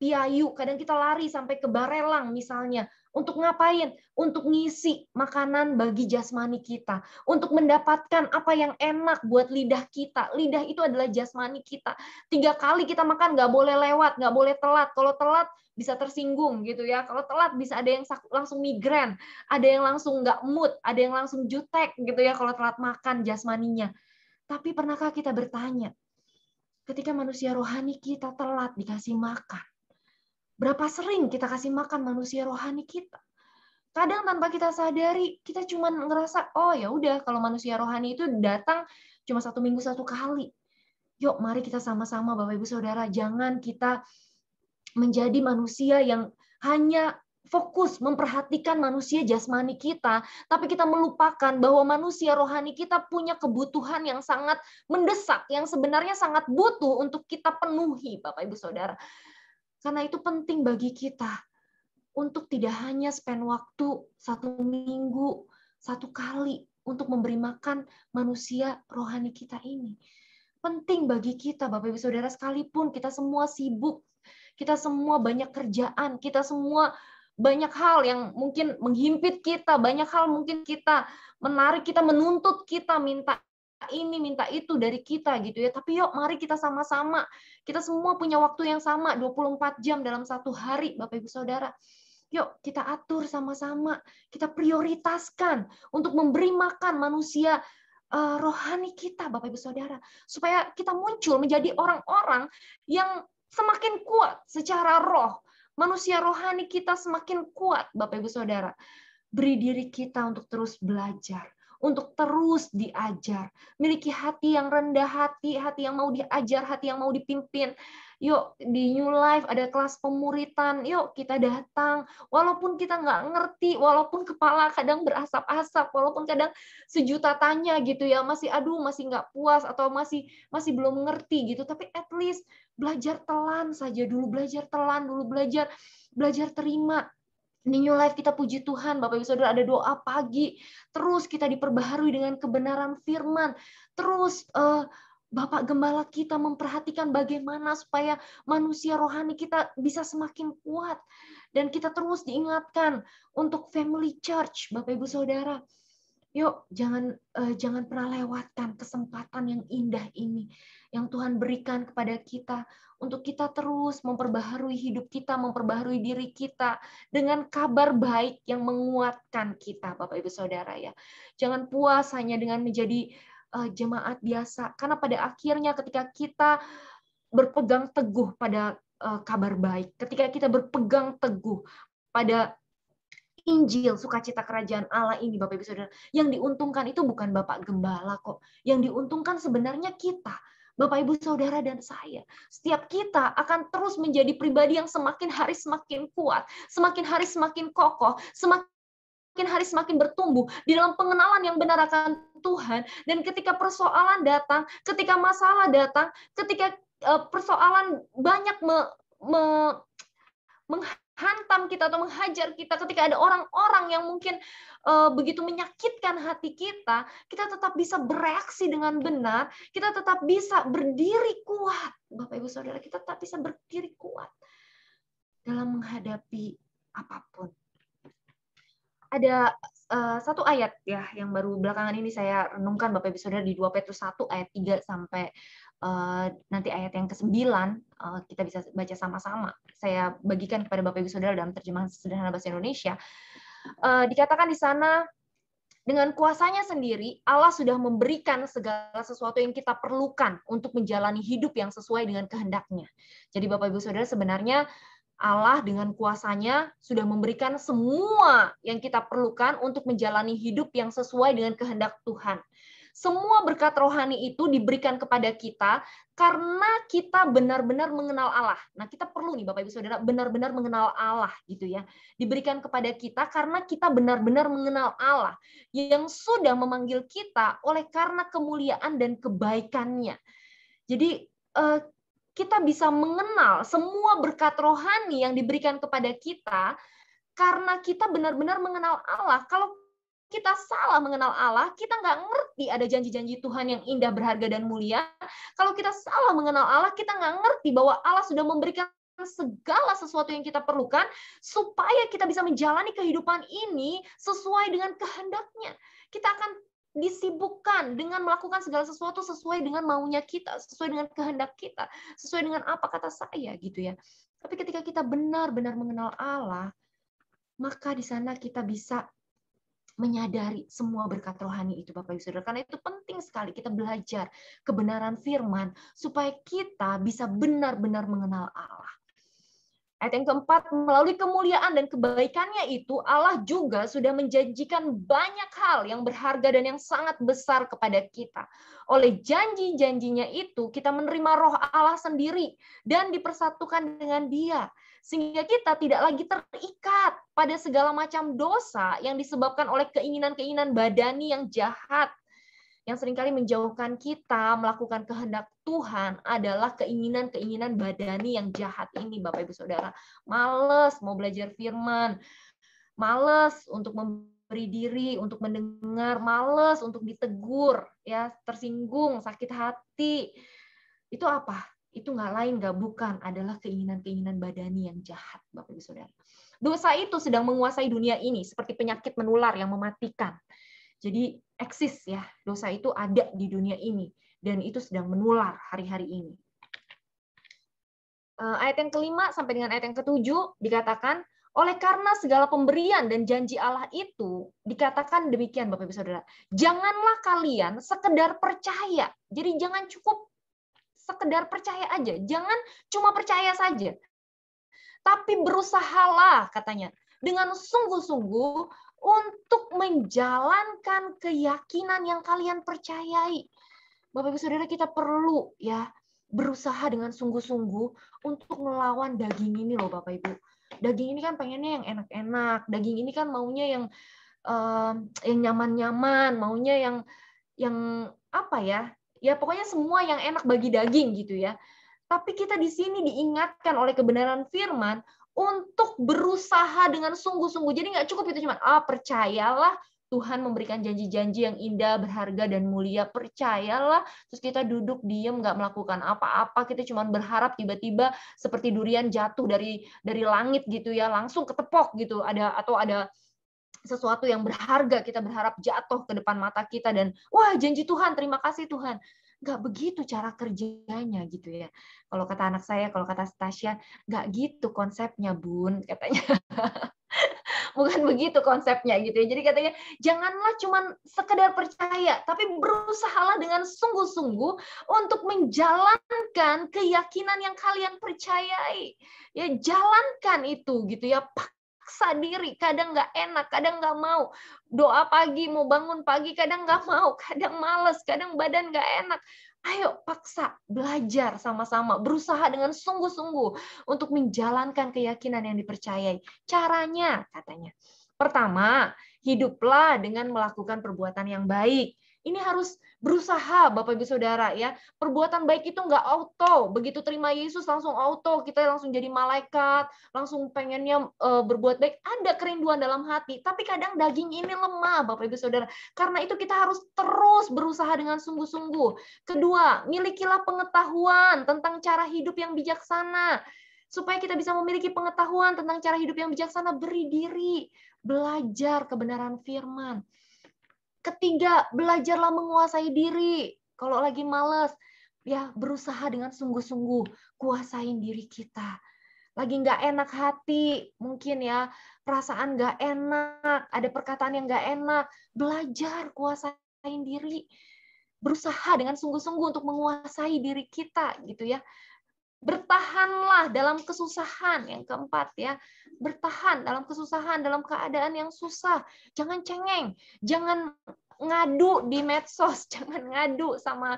Piayu, kadang kita lari sampai ke Barelang misalnya. Untuk ngapain? Untuk ngisi makanan bagi jasmani kita. Untuk mendapatkan apa yang enak buat lidah kita. Lidah itu adalah jasmani kita. 3 kali kita makan nggak boleh lewat, nggak boleh telat. Kalau telat bisa tersinggung gitu ya. Kalau telat bisa ada yang langsung migrain, ada yang langsung nggak mood, ada yang langsung jutek gitu ya kalau telat makan jasmaninya. Tapi pernahkah kita bertanya, ketika manusia rohani kita telat dikasih makan, berapa sering kita kasih makan manusia rohani kita? Kadang tanpa kita sadari, kita cuma ngerasa, oh ya udah kalau manusia rohani itu datang cuma 1 minggu 1 kali. Yuk mari kita sama-sama Bapak Ibu Saudara, jangan kita menjadi manusia yang hanya fokus memperhatikan manusia jasmani kita, tapi kita melupakan bahwa manusia rohani kita punya kebutuhan yang sangat mendesak, yang sebenarnya sangat butuh untuk kita penuhi Bapak Ibu Saudara. Karena itu penting bagi kita untuk tidak hanya spend waktu 1 minggu 1 kali untuk memberi makan manusia rohani kita ini. Penting bagi kita, Bapak Ibu Saudara, sekalipun kita semua sibuk, kita semua banyak kerjaan, kita semua banyak hal yang mungkin menghimpit kita, banyak hal mungkin kita menarik, kita menuntut kita minta ini, minta itu dari kita gitu ya. Tapi yuk mari kita sama-sama. Kita semua punya waktu yang sama, 24 jam dalam 1 hari, Bapak Ibu Saudara. Yuk kita atur sama-sama, kita prioritaskan untuk memberi makan manusia rohani kita, Bapak Ibu Saudara, supaya kita muncul menjadi orang-orang yang semakin kuat secara roh. Manusia rohani kita semakin kuat, Bapak Ibu Saudara. Beri diri kita untuk terus belajar, untuk terus diajar, miliki hati yang rendah hati, hati yang mau diajar, hati yang mau dipimpin, Yuk di New Life ada kelas pemuritan, yuk kita datang. Walaupun kita nggak ngerti, walaupun kepala kadang berasap-asap, walaupun kadang sejuta tanya gitu ya, masih nggak puas atau masih belum ngerti gitu. Tapi at least belajar telan saja dulu, belajar telan dulu, belajar terima. Di New Life kita puji Tuhan, Bapak Ibu Saudara, ada doa pagi, terus kita diperbaharui dengan kebenaran firman, terus Bapak Gembala kita memperhatikan bagaimana supaya manusia rohani kita bisa semakin kuat. Dan kita terus diingatkan untuk family church, Bapak Ibu Saudara. Yuk, jangan pernah lewatkan kesempatan yang indah ini yang Tuhan berikan kepada kita untuk kita terus memperbaharui hidup kita, memperbaharui diri kita dengan kabar baik yang menguatkan kita, Bapak Ibu Saudara ya. Jangan puas hanya dengan menjadi jemaat biasa, karena pada akhirnya ketika kita berpegang teguh pada kabar baik, ketika kita berpegang teguh pada Injil, sukacita kerajaan Allah ini, Bapak Ibu Saudara, yang diuntungkan itu bukan Bapak Gembala kok. Yang diuntungkan sebenarnya kita, Bapak Ibu Saudara dan saya. Setiap kita akan terus menjadi pribadi yang semakin hari semakin kuat, semakin hari semakin kokoh, semakin hari semakin bertumbuh di dalam pengenalan yang benar akan Tuhan. Dan ketika persoalan datang, ketika masalah datang, ketika persoalan banyak menghantam kita atau menghajar kita, ketika ada orang-orang yang mungkin begitu menyakitkan hati kita, kita tetap bisa bereaksi dengan benar, kita tetap bisa berdiri kuat. Bapak Ibu Saudara, kita tetap bisa berdiri kuat dalam menghadapi apapun. Ada satu ayat ya yang baru belakangan ini saya renungkan, Bapak Ibu Saudara, di 2 Petrus 1 ayat 3 sampai nanti ayat yang ke-9 kita bisa baca sama-sama. Saya bagikan kepada Bapak Ibu Saudara dalam terjemahan sederhana bahasa Indonesia. Dikatakan di sana, dengan kuasanya sendiri Allah sudah memberikan segala sesuatu yang kita perlukan untuk menjalani hidup yang sesuai dengan kehendaknya. Jadi Bapak Ibu Saudara, sebenarnya Allah dengan kuasanya sudah memberikan semua yang kita perlukan untuk menjalani hidup yang sesuai dengan kehendak Tuhan. Semua berkat rohani itu diberikan kepada kita karena kita benar-benar mengenal Allah. Nah, kita perlu nih Bapak Ibu Saudara benar-benar mengenal Allah gitu ya. Diberikan kepada kita karena kita benar-benar mengenal Allah yang sudah memanggil kita oleh karena kemuliaan dan kebaikannya. Jadi kita bisa mengenal semua berkat rohani yang diberikan kepada kita karena kita benar-benar mengenal Allah. Kalau kita salah mengenal Allah, kita nggak ngerti ada janji-janji Tuhan yang indah, berharga, dan mulia. Kalau kita salah mengenal Allah, kita nggak ngerti bahwa Allah sudah memberikan segala sesuatu yang kita perlukan supaya kita bisa menjalani kehidupan ini sesuai dengan kehendaknya. Kita akan disibukkan dengan melakukan segala sesuatu sesuai dengan maunya kita, sesuai dengan kehendak kita, sesuai dengan apa kata saya gitu ya. Tapi ketika kita benar-benar mengenal Allah, maka di sana kita bisa menyadari semua berkat rohani itu, Bapak Ibu Saudara. Karena itu penting sekali kita belajar kebenaran firman supaya kita bisa benar-benar mengenal Allah. Ayat yang keempat, melalui kemuliaan dan kebaikannya itu, Allah juga sudah menjanjikan banyak hal yang berharga dan yang sangat besar kepada kita. Oleh janji-janjinya itu, kita menerima roh Allah sendiri dan dipersatukan dengan Dia. Sehingga kita tidak lagi terikat pada segala macam dosa yang disebabkan oleh keinginan-keinginan badani yang jahat. Yang seringkali menjauhkan kita melakukan kehendak Tuhan adalah keinginan-keinginan badani yang jahat ini, Bapak Ibu Saudara. Males mau belajar firman, males untuk memberi diri, untuk mendengar, males untuk ditegur, ya tersinggung, sakit hati. Itu apa? Itu nggak lain, nggak bukan, adalah keinginan-keinginan badani yang jahat, Bapak Ibu Saudara. Dosa itu sedang menguasai dunia ini, seperti penyakit menular yang mematikan. Jadi eksis ya, dosa itu ada di dunia ini dan itu sedang menular hari-hari ini. Ayat yang kelima sampai dengan ayat yang ketujuh dikatakan, oleh karena segala pemberian dan janji Allah itu, dikatakan demikian Bapak Ibu Saudara, janganlah kalian sekedar percaya. Jadi jangan cukup sekedar percaya aja, jangan cuma percaya saja. Tapi berusahalah katanya dengan sungguh-sungguh untuk menjalankan keyakinan yang kalian percayai. Bapak Ibu Saudara, kita perlu ya berusaha dengan sungguh-sungguh untuk melawan daging ini loh Bapak Ibu. Daging ini kan pengennya yang enak-enak, daging ini kan maunya yang nyaman-nyaman, maunya yang apa ya? Ya pokoknya semua yang enak bagi daging gitu ya. Tapi kita di sini diingatkan oleh kebenaran firman untuk berusaha dengan sungguh-sungguh. Jadi nggak cukup itu cuma percayalah Tuhan memberikan janji-janji yang indah, berharga, dan mulia. Percayalah, terus kita duduk diam, nggak melakukan apa-apa. Kita cuma berharap tiba-tiba seperti durian jatuh dari langit gitu ya, langsung ketepok gitu. Atau ada sesuatu yang berharga kita berharap jatuh ke depan mata kita dan wah janji Tuhan, terima kasih Tuhan. Nggak begitu cara kerjanya gitu ya. Kalau kata anak saya, kalau kata Stasia, nggak gitu konsepnya Bun, katanya. Bukan begitu konsepnya gitu ya. Jadi katanya janganlah cuma sekedar percaya, tapi berusahalah dengan sungguh-sungguh untuk menjalankan keyakinan yang kalian percayai. Ya jalankan itu gitu ya. Paksa diri, kadang nggak enak, kadang nggak mau. Doa pagi, mau bangun pagi, kadang nggak mau, kadang males, kadang badan nggak enak. Ayo paksa, belajar sama-sama, berusaha dengan sungguh-sungguh untuk menjalankan keyakinan yang dipercayai. Caranya, katanya. Pertama, hiduplah dengan melakukan perbuatan yang baik. Ini harus berusaha, Bapak Ibu Saudara ya. Perbuatan baik itu nggak auto. Begitu terima Yesus langsung auto, kita langsung jadi malaikat, langsung pengennya berbuat baik. Ada kerinduan dalam hati, tapi kadang daging ini lemah, Bapak Ibu Saudara. Karena itu kita harus terus berusaha dengan sungguh-sungguh. Kedua, milikilah pengetahuan tentang cara hidup yang bijaksana. Supaya kita bisa memiliki pengetahuan tentang cara hidup yang bijaksana, beri diri, belajar kebenaran firman. Ketiga, belajarlah menguasai diri. Kalau lagi malas, ya berusaha dengan sungguh-sungguh kuasain diri kita. Lagi nggak enak hati, mungkin ya perasaan nggak enak, ada perkataan yang nggak enak, belajar kuasain diri. Berusaha dengan sungguh-sungguh untuk menguasai diri kita gitu ya. Bertahanlah dalam kesusahan, yang keempat ya. Bertahan dalam kesusahan, dalam keadaan yang susah. Jangan cengeng, jangan ngadu di medsos, jangan ngadu sama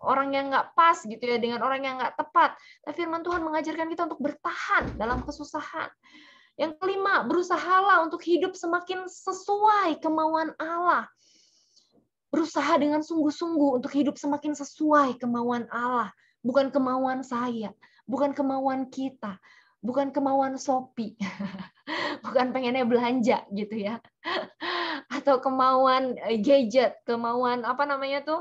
orang yang nggak pas gitu ya, dengan orang yang nggak tepat. Tapi firman Tuhan mengajarkan kita untuk bertahan dalam kesusahan. Yang kelima, berusahalah untuk hidup semakin sesuai kemauan Allah. Berusaha dengan sungguh-sungguh untuk hidup semakin sesuai kemauan Allah. Bukan kemauan saya, bukan kemauan kita, bukan kemauan Shopee, bukan pengennya belanja gitu ya, atau kemauan gadget, kemauan apa namanya tuh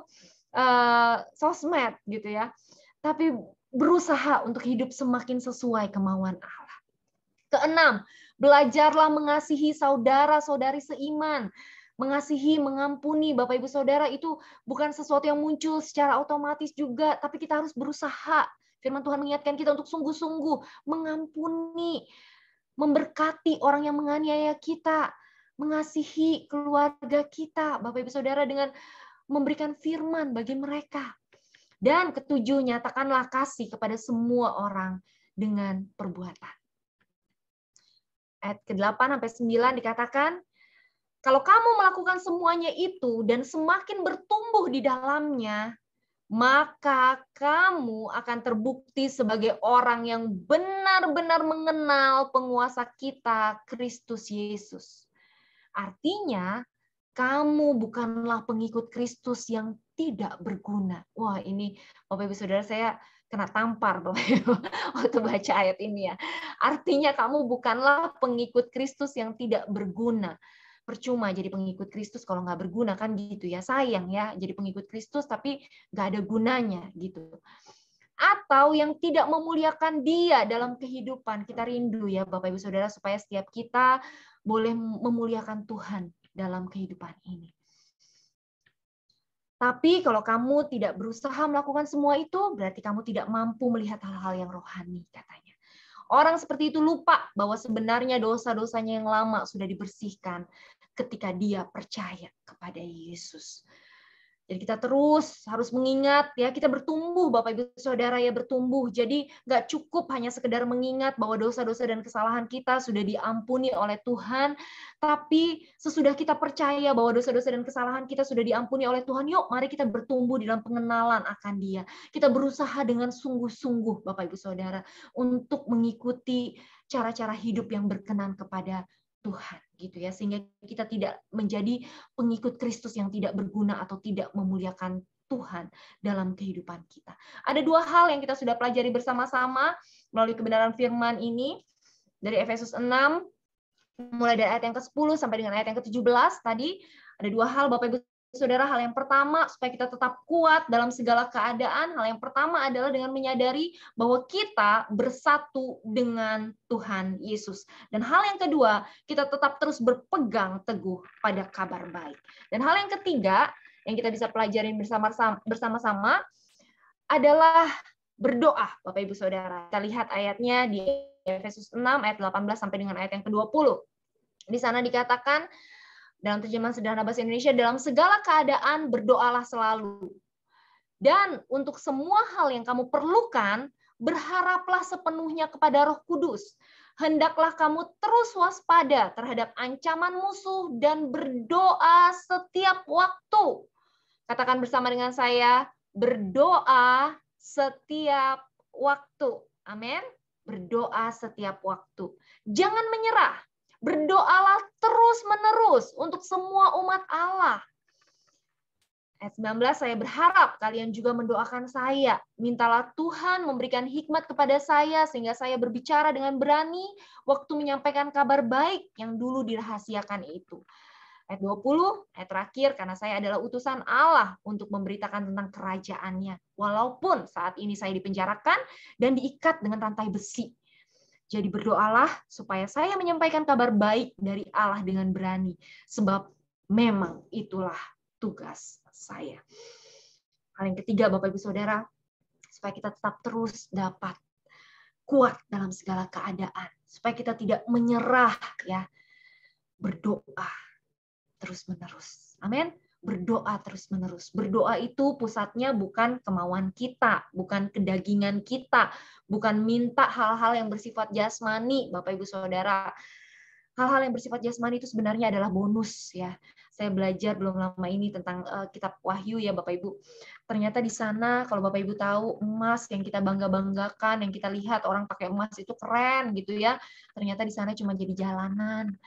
sosmed gitu ya, tapi berusaha untuk hidup semakin sesuai kemauan Allah. Keenam, belajarlah mengasihi saudara-saudari seiman. Mengasihi, mengampuni Bapak Ibu Saudara itu bukan sesuatu yang muncul secara otomatis juga, tapi kita harus berusaha. Firman Tuhan mengingatkan kita untuk sungguh-sungguh mengampuni, memberkati orang yang menganiaya kita, mengasihi keluarga kita, Bapak Ibu Saudara, dengan memberikan firman bagi mereka. Dan ketujuh, nyatakanlah kasih kepada semua orang dengan perbuatan. Ayat ke-8 sampai 9 dikatakan, kalau kamu melakukan semuanya itu dan semakin bertumbuh di dalamnya, maka kamu akan terbukti sebagai orang yang benar-benar mengenal penguasa kita, Kristus Yesus. Artinya, kamu bukanlah pengikut Kristus yang tidak berguna. Wah, ini Bapak Ibu Saudara, saya kena tampar Bapak Ibu waktu baca ayat ini ya. Artinya kamu bukanlah pengikut Kristus yang tidak berguna. Percuma jadi pengikut Kristus kalau nggak berguna kan gitu ya. Sayang ya jadi pengikut Kristus tapi nggak ada gunanya gitu. Atau yang tidak memuliakan Dia dalam kehidupan. Kita rindu ya Bapak Ibu Saudara supaya setiap kita boleh memuliakan Tuhan dalam kehidupan ini. Tapi kalau kamu tidak berusaha melakukan semua itu, berarti kamu tidak mampu melihat hal-hal yang rohani, katanya. Orang seperti itu lupa bahwa sebenarnya dosa-dosanya yang lama sudah dibersihkan ketika dia percaya kepada Yesus. Jadi kita terus harus mengingat ya, kita bertumbuh Bapak Ibu Saudara ya, bertumbuh. Jadi nggak cukup hanya sekedar mengingat bahwa dosa-dosa dan kesalahan kita sudah diampuni oleh Tuhan, tapi sesudah kita percaya bahwa dosa-dosa dan kesalahan kita sudah diampuni oleh Tuhan, yuk mari kita bertumbuh di dalam pengenalan akan Dia. Kita berusaha dengan sungguh-sungguh Bapak Ibu Saudara untuk mengikuti cara-cara hidup yang berkenan kepada Tuhan gitu ya, sehingga kita tidak menjadi pengikut Kristus yang tidak berguna atau tidak memuliakan Tuhan dalam kehidupan kita. Ada dua hal yang kita sudah pelajari bersama-sama melalui kebenaran firman ini dari Efesus 6 mulai dari ayat yang ke-10 sampai dengan ayat yang ke-17 tadi. Ada dua hal Bapak Ibu Saudara. Hal yang pertama, supaya kita tetap kuat dalam segala keadaan, hal yang pertama adalah dengan menyadari bahwa kita bersatu dengan Tuhan Yesus. Dan hal yang kedua, kita tetap terus berpegang teguh pada kabar baik. Dan hal yang ketiga, yang kita bisa pelajari bersama-sama adalah berdoa, Bapak Ibu Saudara. Kita lihat ayatnya di Efesus 6 ayat 18 sampai dengan ayat yang ke-20. Di sana dikatakan dalam terjemahan sederhana bahasa Indonesia, dalam segala keadaan berdoalah selalu. Dan untuk semua hal yang kamu perlukan, berharaplah sepenuhnya kepada Roh Kudus. Hendaklah kamu terus waspada terhadap ancaman musuh dan berdoa setiap waktu. Katakan bersama dengan saya, berdoa setiap waktu. Amin. Berdoa setiap waktu. Jangan menyerah. Berdoalah terus-menerus untuk semua umat Allah. Ayat 19, saya berharap kalian juga mendoakan saya. Mintalah Tuhan memberikan hikmat kepada saya sehingga saya berbicara dengan berani waktu menyampaikan kabar baik yang dulu dirahasiakan itu. Ayat 20, ayat terakhir, karena saya adalah utusan Allah untuk memberitakan tentang kerajaannya. Walaupun saat ini saya dipenjarakan dan diikat dengan rantai besi. Jadi berdoalah supaya saya menyampaikan kabar baik dari Allah dengan berani. Sebab memang itulah tugas saya. Hal yang ketiga, Bapak Ibu Saudara, supaya kita tetap terus dapat kuat dalam segala keadaan. Supaya kita tidak menyerah, ya, berdoa terus-menerus. Amin. Berdoa terus-menerus. Berdoa itu pusatnya bukan kemauan kita, bukan kedagingan kita, bukan minta hal-hal yang bersifat jasmani, Bapak Ibu Saudara. Hal-hal yang bersifat jasmani itu sebenarnya adalah bonus ya. Saya belajar belum lama ini tentang kitab Wahyu ya Bapak Ibu. Ternyata di sana kalau Bapak Ibu tahu emas yang kita bangga-banggakan, yang kita lihat orang pakai emas itu keren gitu ya. Ternyata di sana cuma jadi jalanan.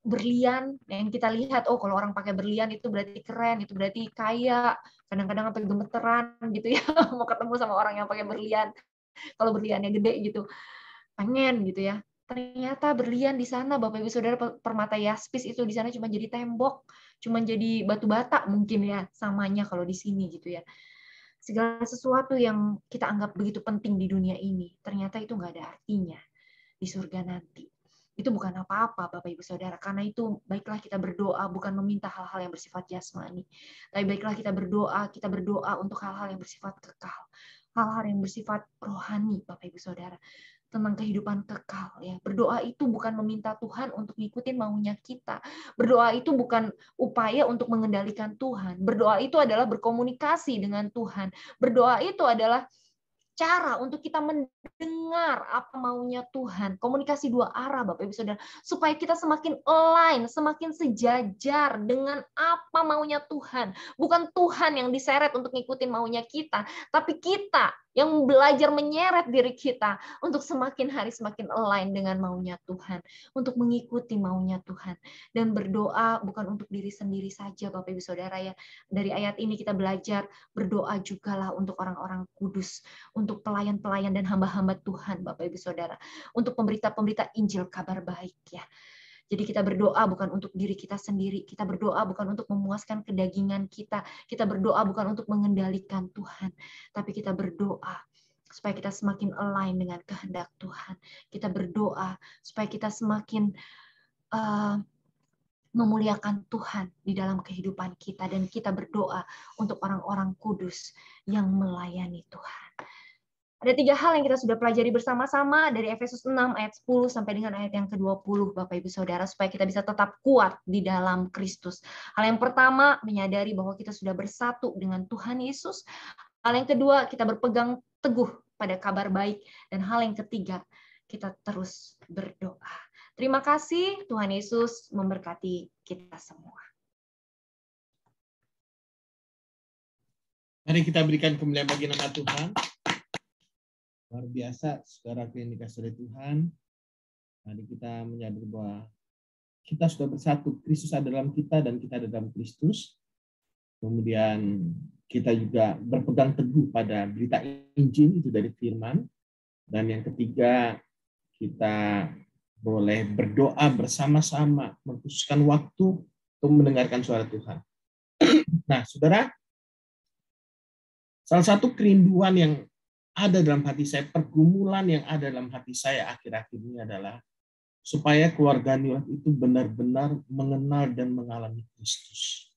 Berlian yang kita lihat, oh kalau orang pakai berlian itu berarti keren, itu berarti kaya, kadang-kadang sampai gemeteran gitu ya mau ketemu sama orang yang pakai berlian kalau berliannya gede gitu, pengen gitu ya. Ternyata berlian di sana Bapak Ibu Saudara, permata yaspis itu di sana cuma jadi tembok, cuma jadi batu bata mungkin ya samanya kalau di sini gitu ya. Segala sesuatu yang kita anggap begitu penting di dunia ini ternyata itu nggak ada artinya di surga nanti. Itu bukan apa-apa Bapak Ibu Saudara. Karena itu baiklah kita berdoa bukan meminta hal-hal yang bersifat jasmani. Tapi baiklah kita berdoa untuk hal-hal yang bersifat kekal. Hal-hal yang bersifat rohani Bapak Ibu Saudara. Tentang kehidupan kekal ya. Berdoa itu bukan meminta Tuhan untuk ngikutin maunya kita. Berdoa itu bukan upaya untuk mengendalikan Tuhan. Berdoa itu adalah berkomunikasi dengan Tuhan. Berdoa itu adalah cara untuk kita mendengar apa maunya Tuhan. Komunikasi dua arah Bapak Ibu Saudara. Supaya kita semakin align, semakin sejajar dengan apa maunya Tuhan. Bukan Tuhan yang diseret untuk ngikutin maunya kita. Tapi kita yang belajar menyeret diri kita untuk semakin hari semakin align dengan maunya Tuhan. Untuk mengikuti maunya Tuhan. Dan berdoa bukan untuk diri sendiri saja Bapak Ibu Saudara ya. Dari ayat ini kita belajar berdoa jugalah untuk orang-orang kudus. Untuk pelayan-pelayan dan hamba-hamba Tuhan, Bapak Ibu Saudara. Untuk pemberita-pemberita Injil kabar baik ya. Jadi kita berdoa bukan untuk diri kita sendiri. Kita berdoa bukan untuk memuaskan kedagingan kita. Kita berdoa bukan untuk mengendalikan Tuhan. Tapi kita berdoa supaya kita semakin align dengan kehendak Tuhan. Kita berdoa supaya kita semakin memuliakan Tuhan di dalam kehidupan kita. Dan kita berdoa untuk orang-orang kudus yang melayani Tuhan. Ada 3 hal yang kita sudah pelajari bersama-sama dari Efesus 6 ayat 10 sampai dengan ayat yang ke-20, Bapak Ibu Saudara, supaya kita bisa tetap kuat di dalam Kristus. Hal yang pertama, menyadari bahwa kita sudah bersatu dengan Tuhan Yesus. Hal yang kedua, kita berpegang teguh pada kabar baik. Dan hal yang ketiga, kita terus berdoa. Terima kasih, Tuhan Yesus memberkati kita semua. Mari kita berikan kemuliaan bagi nama Tuhan. Luar biasa, saudara yang dikasihi oleh Tuhan. Mari kita menyadari bahwa kita sudah bersatu. Kristus ada dalam kita dan kita ada dalam Kristus. Kemudian kita juga berpegang teguh pada berita Injil, itu dari firman. Dan yang ketiga, kita boleh berdoa bersama-sama, mengkhususkan waktu untuk mendengarkan suara Tuhan. Nah, saudara, salah satu kerinduan yang ada dalam hati saya, pergumulan yang ada dalam hati saya akhir-akhir ini adalah supaya keluarga New Life itu benar-benar mengenal dan mengalami Kristus.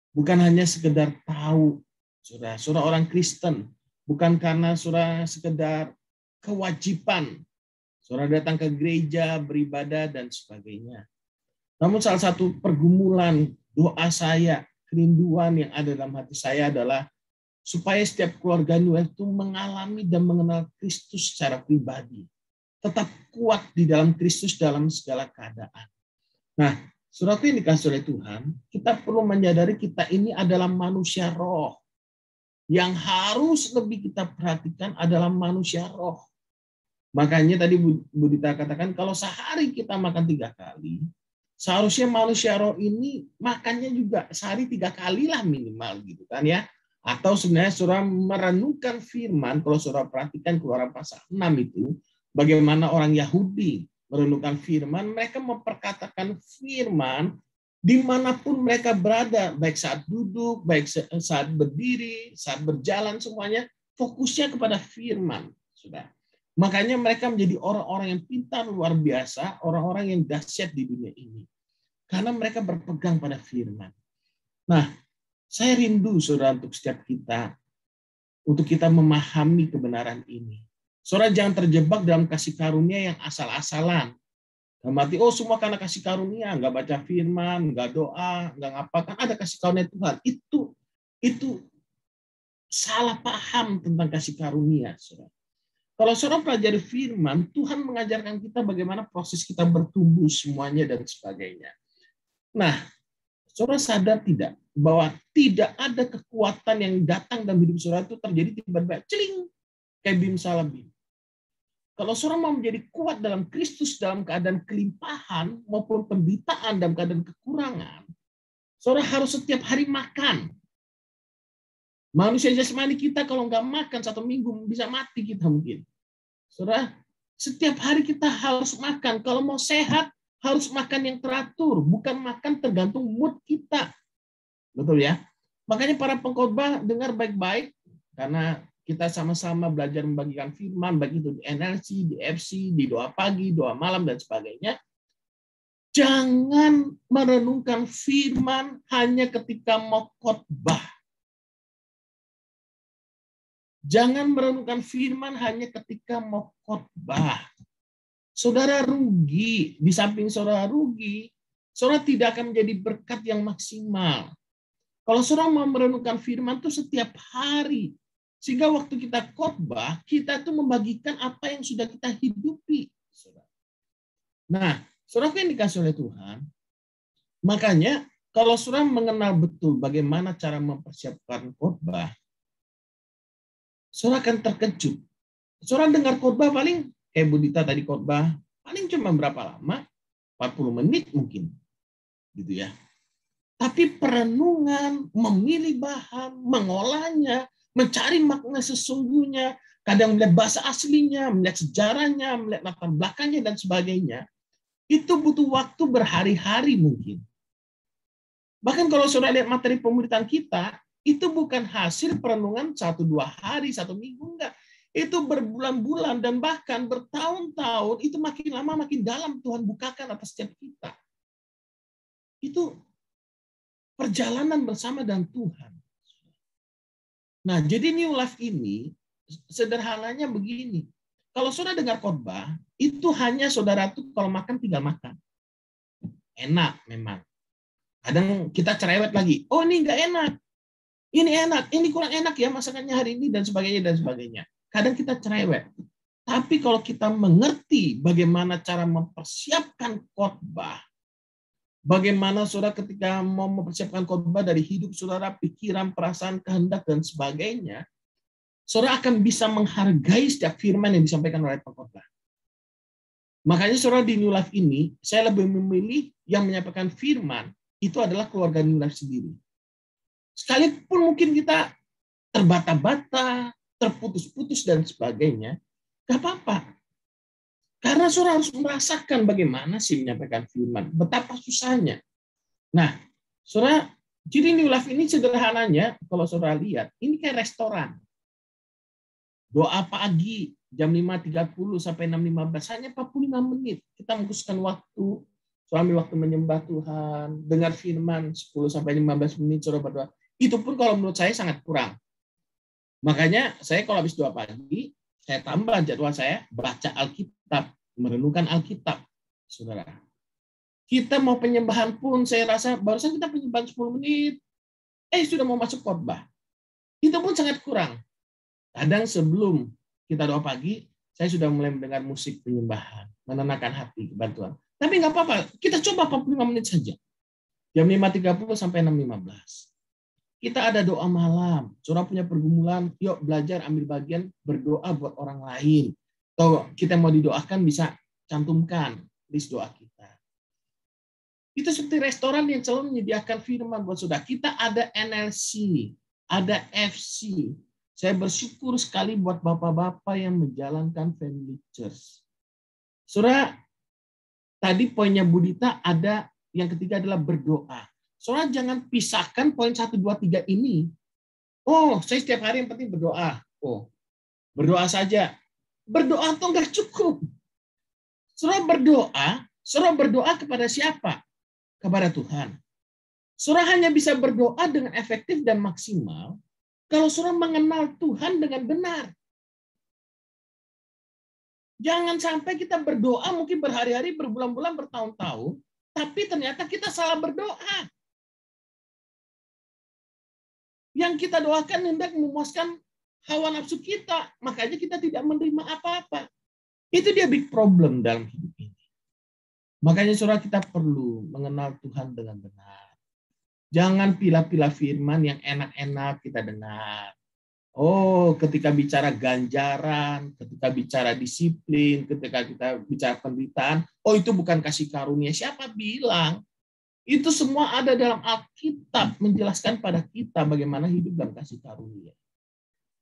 Bukan hanya sekedar tahu, saudara orang Kristen, bukan karena saudara sekedar kewajiban, saudara datang ke gereja, beribadah, dan sebagainya. Namun salah satu pergumulan, doa saya, kerinduan yang ada dalam hati saya adalah supaya setiap keluarga New Life itu mengalami dan mengenal Kristus secara pribadi. Tetap kuat di dalam Kristus dalam segala keadaan. Nah, saudara yang dikasihi oleh Tuhan, kita perlu menyadari kita ini adalah manusia roh. Yang harus lebih kita perhatikan adalah manusia roh. Makanya tadi Bu Dita katakan, kalau sehari kita makan 3 kali, seharusnya manusia roh ini makannya juga sehari 3 kali lah minimal gitu kan ya. Atau sebenarnya saudara merenungkan firman, kalau saudara perhatikan Keluaran pasal 6 itu, bagaimana orang Yahudi merenungkan firman, mereka memperkatakan firman dimanapun mereka berada, baik saat duduk, baik saat berdiri, saat berjalan, semuanya fokusnya kepada firman. Sudah. Makanya mereka menjadi orang-orang yang pintar luar biasa, orang-orang yang dahsyat di dunia ini. Karena mereka berpegang pada firman. Nah, saya rindu, saudara, untuk setiap kita, untuk kita memahami kebenaran ini. Saudara jangan terjebak dalam kasih karunia yang asal-asalan. Mati, oh semua karena kasih karunia, nggak baca firman, nggak doa, nggak ngapakan, ada kasih karunia Tuhan. Itu salah paham tentang kasih karunia, saudara. Kalau saudara pelajari firman, Tuhan mengajarkan kita bagaimana proses kita bertumbuh semuanya dan sebagainya. Nah, saudara sadar tidak bahwa tidak ada kekuatan yang datang dalam hidup saudara itu terjadi tiba-tiba celing kayak bim salabim. Kalau saudara mau menjadi kuat dalam Kristus dalam keadaan kelimpahan maupun penderitaan dalam keadaan kekurangan, saudara harus setiap hari makan. Manusia jasmani kita kalau nggak makan 1 minggu bisa mati kita mungkin. Saudara, setiap hari kita harus makan. Kalau mau sehat harus makan yang teratur, bukan makan tergantung mood kita. Betul ya? Makanya para pengkhotbah dengar baik-baik, karena kita sama-sama belajar membagikan firman, baik itu di NLC, di FC, di doa pagi, doa malam, dan sebagainya. Jangan merenungkan firman hanya ketika mau khotbah. Jangan merenungkan firman hanya ketika mau khotbah. Saudara rugi, di samping saudara rugi, saudara tidak akan menjadi berkat yang maksimal. Kalau saudara mau merenungkan firman itu setiap hari, sehingga waktu kita khotbah, kita tuh membagikan apa yang sudah kita hidupi. Nah, saudara yang dikasih oleh Tuhan, makanya kalau saudara mengenal betul bagaimana cara mempersiapkan khotbah, saudara akan terkejut. Saudara dengar khotbah paling, kayak Bu Dita tadi khotbah, paling cuma berapa lama? 40 menit mungkin. Gitu ya. Tapi perenungan, memilih bahan, mengolahnya, mencari makna sesungguhnya, kadang melihat bahasa aslinya, melihat sejarahnya, melihat latar belakangnya, dan sebagainya, itu butuh waktu berhari-hari mungkin. Bahkan kalau saudara lihat materi pemberitaan kita, itu bukan hasil perenungan 1-2 hari, 1 minggu, enggak. Itu berbulan-bulan dan bahkan bertahun-tahun, itu makin lama makin dalam Tuhan bukakan atas setiap kita. Itu perjalanan bersama dengan Tuhan. Nah, jadi New Life ini, sederhananya begini. Kalau saudara dengar khotbah, itu hanya saudara tuh kalau makan tinggal makan. Enak memang. Kadang kita cerewet lagi. Oh ini nggak enak. Ini enak. Ini kurang enak ya masakannya hari ini dan sebagainya dan sebagainya. Kadang kita cerewet. Tapi kalau kita mengerti bagaimana cara mempersiapkan khotbah, bagaimana saudara ketika mau mempersiapkan khotbah dari hidup saudara, pikiran, perasaan, kehendak, dan sebagainya, saudara akan bisa menghargai setiap firman yang disampaikan oleh pengkhotbah. Makanya saudara di New Life ini, saya lebih memilih yang menyampaikan firman, itu adalah keluarga New Life sendiri. Sekalipun mungkin kita terbata-bata, terputus-putus, dan sebagainya, gak apa-apa. Karena saudara harus merasakan bagaimana sih menyampaikan firman, betapa susahnya. Nah, saudara, jadi New Life ini sederhananya, kalau saudara lihat, ini kayak restoran. Doa pagi, jam 5.30 sampai 6.15, hanya 45 menit. Kita mengkhususkan waktu, saudara ambil waktu menyembah Tuhan, dengar firman 10 sampai 15 menit, saudara berdoa. Itu pun kalau menurut saya sangat kurang. Makanya saya kalau habis doa pagi, saya tambah jadwal saya baca Alkitab, merenungkan Alkitab, saudara. Kita mau penyembahan pun saya rasa barusan kita penyembahan 10 menit, sudah mau masuk khotbah. Itu pun sangat kurang. Kadang sebelum kita doa pagi, saya sudah mulai mendengar musik penyembahan, menenangkan hati kepada Tuhan. Tapi nggak apa-apa, kita coba 45 menit saja. Jam 5.30 sampai 6.15. Kita ada doa malam. Saudara punya pergumulan, yuk belajar ambil bagian berdoa buat orang lain. Atau kita mau didoakan bisa cantumkan list doa kita. Itu seperti restoran yang selalu menyediakan firman buat saudara. Kita ada NLC, ada FC. Saya bersyukur sekali buat bapak-bapak yang menjalankan family church. Saudara, tadi poinnya Budita ada, yang ketiga adalah berdoa. Saudara jangan pisahkan poin 1, 2, 3 ini. Oh, saya setiap hari yang penting berdoa. Oh, berdoa saja. Berdoa tuh nggak cukup. Saudara berdoa kepada siapa? Kepada Tuhan. Saudara hanya bisa berdoa dengan efektif dan maksimal kalau saudara mengenal Tuhan dengan benar. Jangan sampai kita berdoa mungkin berhari-hari, berbulan-bulan, bertahun-tahun, tapi ternyata kita salah berdoa. Yang kita doakan hendak memuaskan hawa nafsu kita, makanya kita tidak menerima apa-apa. Itu dia big problem dalam hidup ini. Makanya saudara kita perlu mengenal Tuhan dengan benar. Jangan pilah-pilah firman yang enak-enak kita dengar. Oh, ketika bicara ganjaran, ketika bicara disiplin, ketika kita bicara penderitaan, oh itu bukan kasih karunia. Siapa bilang? Itu semua ada dalam Alkitab menjelaskan pada kita bagaimana hidup dalam kasih karunia.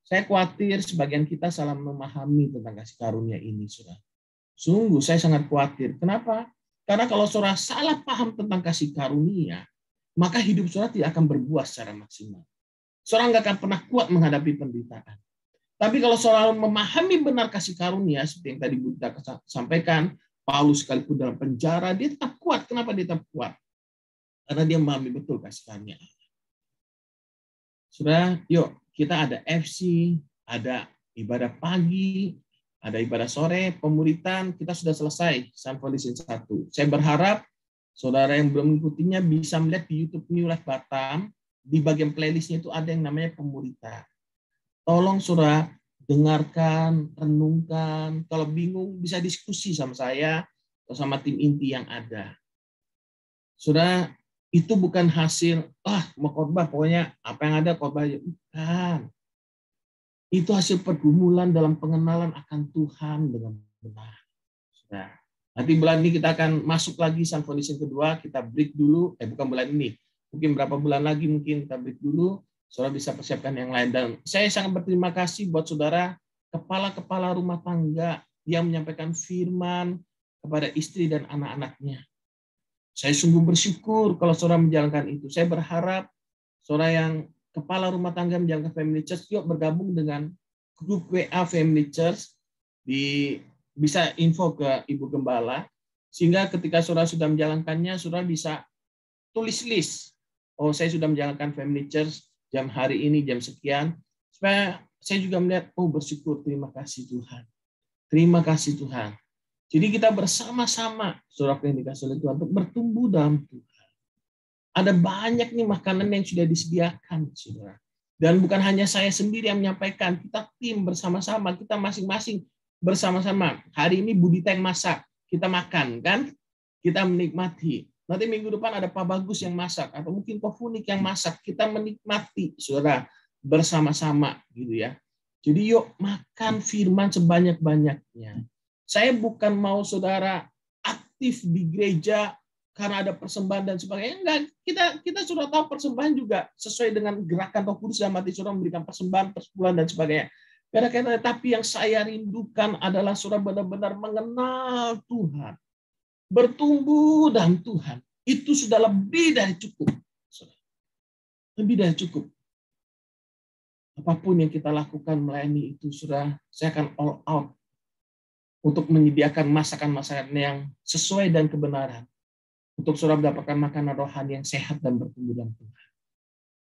Saya khawatir sebagian kita salah memahami tentang kasih karunia ini, saudara. Sungguh saya sangat khawatir. Kenapa? Karena kalau saudara salah paham tentang kasih karunia, maka hidup saudara tidak akan berbuah secara maksimal. Saudara nggak akan pernah kuat menghadapi penderitaan. Tapi kalau saudara memahami benar kasih karunia, seperti yang tadi kita sampaikan, Paulus sekalipun dalam penjara, dia tetap kuat. Kenapa dia tetap kuat? Karena dia memahami betul kasih karunia Allah. Saudara, yuk kita ada FC, ada ibadah pagi, ada ibadah sore, pemuritan, kita sudah selesai Sun Foundation 1. Saya berharap saudara yang belum mengikutinya bisa melihat di YouTube New Life Batam, di bagian playlistnya itu ada yang namanya pemuritan. Tolong saudara dengarkan, renungkan, kalau bingung bisa diskusi sama saya atau sama tim inti yang ada. Saudara, itu bukan hasil, mau khotbah, pokoknya apa yang ada khotbah aja. Bukan. Itu hasil pergumulan dalam pengenalan akan Tuhan dengan benar. Nah, nanti bulan ini kita akan masuk lagi Sun Foundation kedua, kita break dulu, bukan bulan ini, mungkin berapa bulan lagi mungkin kita break dulu, saudara bisa persiapkan yang lain. Dan saya sangat berterima kasih buat saudara, kepala-kepala rumah tangga yang menyampaikan firman kepada istri dan anak-anaknya. Saya sungguh bersyukur kalau saudara menjalankan itu. Saya berharap saudara yang kepala rumah tangga menjalankan Family Church, yuk bergabung dengan grup WA Family Church, bisa info ke Ibu Gembala, sehingga ketika saudara sudah menjalankannya, saudara bisa tulis list. Oh, saya sudah menjalankan Family Church jam hari ini, jam sekian, supaya saya juga melihat, oh bersyukur, terima kasih Tuhan. Terima kasih Tuhan. Jadi kita bersama-sama, saudara yang dikasih oleh Tuhan, untuk bertumbuh dalam Tuhan. Ada banyak nih makanan yang sudah disediakan, saudara. Dan bukan hanya saya sendiri yang menyampaikan, kita tim bersama-sama, kita masing-masing bersama-sama. Hari ini Budita yang masak, kita makan, kan? Kita menikmati. Nanti minggu depan ada Pak Bagus yang masak, atau mungkin Pak Funik yang masak. Kita menikmati, saudara, bersama-sama, gitu ya. Jadi yuk makan firman sebanyak-banyaknya. Saya bukan mau saudara aktif di gereja karena ada persembahan dan sebagainya. Enggak, kita sudah tahu persembahan juga sesuai dengan gerakan Roh Kudus dalam hati saudara memberikan persembahan, persepuluhan dan sebagainya. Tapi yang saya rindukan adalah saudara benar-benar mengenal Tuhan. Bertumbuh dalam Tuhan. Itu sudah lebih dari cukup. Lebih dari cukup. Apapun yang kita lakukan melayani itu, sudah saya akan all out untuk menyediakan masakan-masakan yang sesuai dan kebenaran. Untuk saudara mendapatkan makanan rohani yang sehat dan bertumbuh dalam Tuhan.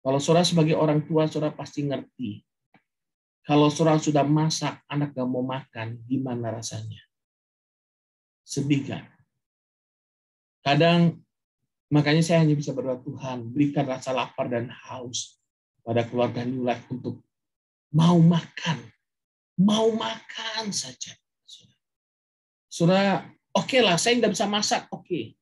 Kalau saudara sebagai orang tua, saudara pasti ngerti. Kalau saudara sudah masak, anak gak mau makan, gimana rasanya? Sedih kan? Kadang, makanya saya hanya bisa berdoa, Tuhan, berikan rasa lapar dan haus pada keluarga New Life untuk mau makan saja. Saudara, oke lah, saya nggak bisa masak, oke.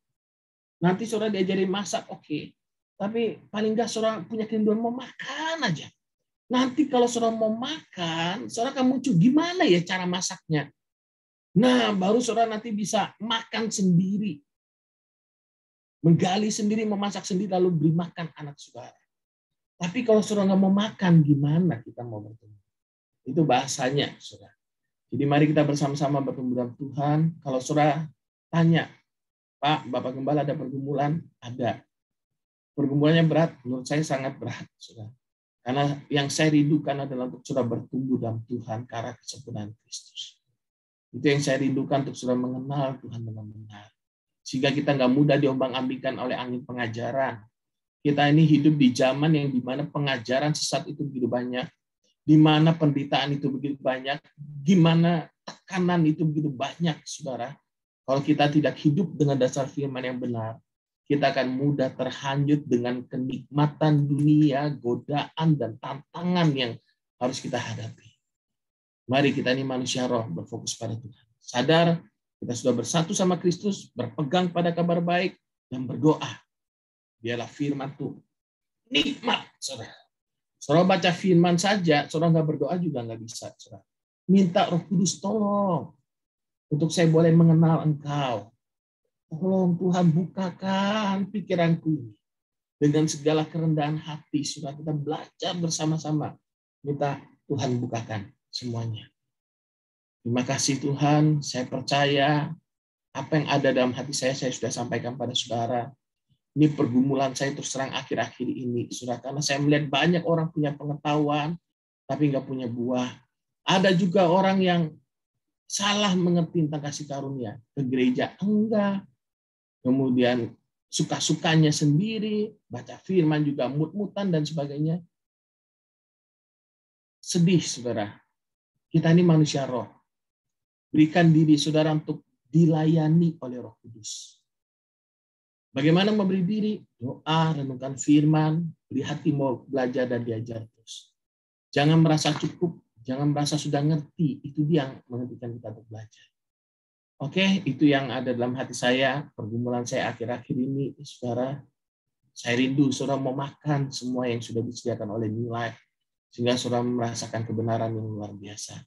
Nanti saudara diajarin masak, oke. Tapi paling nggak saudara punya kerinduan mau makan aja. Nanti kalau saudara mau makan, saudara akan muncul gimana ya cara masaknya. Nah, baru saudara nanti bisa makan sendiri. Menggali sendiri, memasak sendiri, lalu beri makan anak saudara. Tapi kalau saudara nggak mau makan, gimana kita mau bertumbuh? Itu bahasanya, saudara. Jadi mari kita bersama-sama bertumbuh dalam Tuhan. Kalau saudara tanya, Pak, Bapak Gembala ada pergumulan? Ada. Pergumulannya berat? Menurut saya sangat berat, saudara. Karena yang saya rindukan adalah untuk saudara bertumbuh dalam Tuhan karena kesempurnaan Kristus. Itu yang saya rindukan untuk saudara mengenal Tuhan dengan benar. Sehingga kita nggak mudah diombang-ambingkan oleh angin pengajaran. Kita ini hidup di zaman yang dimana pengajaran sesat itu begitu banyak, di mana penderitaan itu begitu banyak, di mana tekanan itu begitu banyak, saudara. Kalau kita tidak hidup dengan dasar firman yang benar, kita akan mudah terhanyut dengan kenikmatan dunia, godaan, dan tantangan yang harus kita hadapi. Mari kita ini manusia roh berfokus pada Tuhan. Sadar, kita sudah bersatu sama Kristus, berpegang pada kabar baik, dan berdoa. Biarlah firman Tuhan nikmat, saudara. Saudara baca firman saja, saudara nggak berdoa juga nggak bisa, saudara. Minta Roh Kudus tolong untuk saya boleh mengenal Engkau. Tolong Tuhan bukakan pikiranku ini dengan segala kerendahan hati. Sudah kita belajar bersama-sama. Minta Tuhan bukakan semuanya. Terima kasih Tuhan. Saya percaya apa yang ada dalam hati saya sudah sampaikan pada saudara. Ini pergumulan saya terus terang akhir-akhir ini, saudara, karena saya melihat banyak orang punya pengetahuan, tapi nggak punya buah. Ada juga orang yang salah mengerti tentang kasih karunia ke gereja, enggak. Kemudian suka-sukanya sendiri, baca firman juga mut-mutan dan sebagainya. Sedih, saudara. Kita ini manusia roh. Berikan diri saudara untuk dilayani oleh Roh Kudus. Bagaimana memberi diri? Doa, renungkan firman, beri hati mau belajar dan diajar terus. Jangan merasa cukup, jangan merasa sudah ngerti. Itu dia yang menghentikan kita untuk belajar. Oke, itu yang ada dalam hati saya, pergumulan saya akhir-akhir ini, saudara. Saya rindu saudara mau makan semua yang sudah disediakan oleh New Life, sehingga saudara merasakan kebenaran yang luar biasa.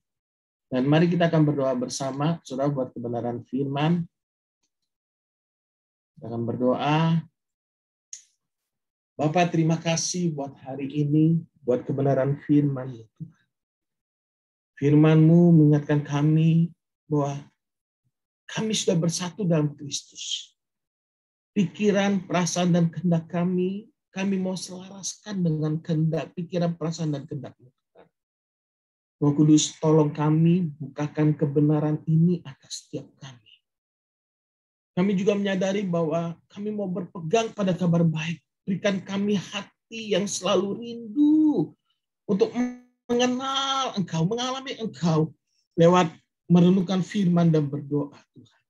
Dan mari kita akan berdoa bersama, saudara, buat kebenaran firman. Kita akan berdoa. Bapak, terima kasih buat hari ini, buat kebenaran firman. Firman-Mu mengingatkan kami bahwa kami sudah bersatu dalam Kristus. Pikiran, perasaan, dan kehendak kami mau selaraskan dengan kehendak, pikiran, perasaan, dan kehendak-Mu. Roh Kudus, tolong kami bukakan kebenaran ini atas setiap kami. Kami juga menyadari bahwa kami mau berpegang pada kabar baik. Berikan kami hati yang selalu rindu untuk mengenal Engkau, mengalami Engkau lewat merenungkan firman dan berdoa, Tuhan.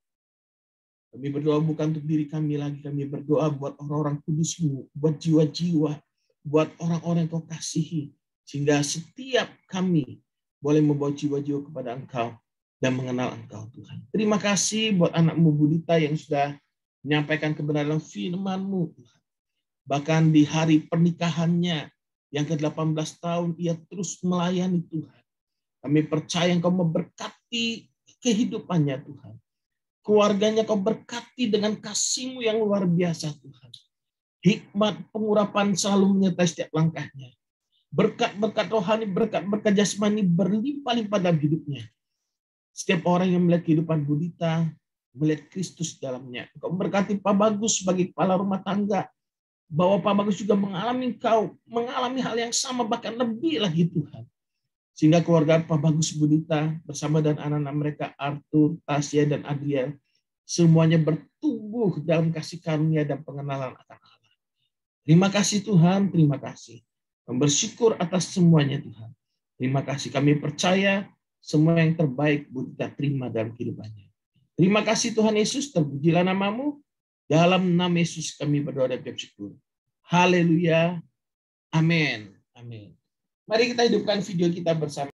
Kami berdoa bukan untuk diri kami lagi, kami berdoa buat orang-orang kudus-Mu, buat jiwa-jiwa, buat orang-orang yang Kau kasihi, sehingga setiap kami boleh membawa jiwa-jiwa kepada Engkau dan mengenal Engkau, Tuhan. Terima kasih buat anak-Mu Budita yang sudah menyampaikan kebenaran firman-Mu, Tuhan. Bahkan di hari pernikahannya yang ke-18 tahun, ia terus melayani Tuhan. Kami percaya Engkau memberkati kehidupannya, Tuhan. Keluarganya Kau berkati dengan kasih-Mu yang luar biasa, Tuhan. Hikmat pengurapan selalu menyertai setiap langkahnya. Berkat-berkat rohani, berkat-berkat jasmani berlimpah-limpah dalam hidupnya. Setiap orang yang melihat kehidupan Budita, melihat Kristus dalamnya. Engkau berkati Pak Bagus sebagai kepala rumah tangga, bahwa Pak Bagus juga mengalami Engkau, mengalami hal yang sama, bahkan lebih lagi, Tuhan. Sehingga keluarga Pak Bagus Budita bersama dan anak-anak mereka, Arthur, Tasya, dan Adriel, semuanya bertumbuh dalam kasih karunia dan pengenalan akan Allah. Terima kasih Tuhan, terima kasih. Kami bersyukur atas semuanya Tuhan. Terima kasih, kami percaya semua yang terbaik Budita terima dalam kehidupannya. Terima kasih Tuhan Yesus, terpujilah nama-Mu. Dalam nama Yesus kami berdoa dan bersyukur. Haleluya. Amin. Amin. Mari kita hidupkan video kita bersama.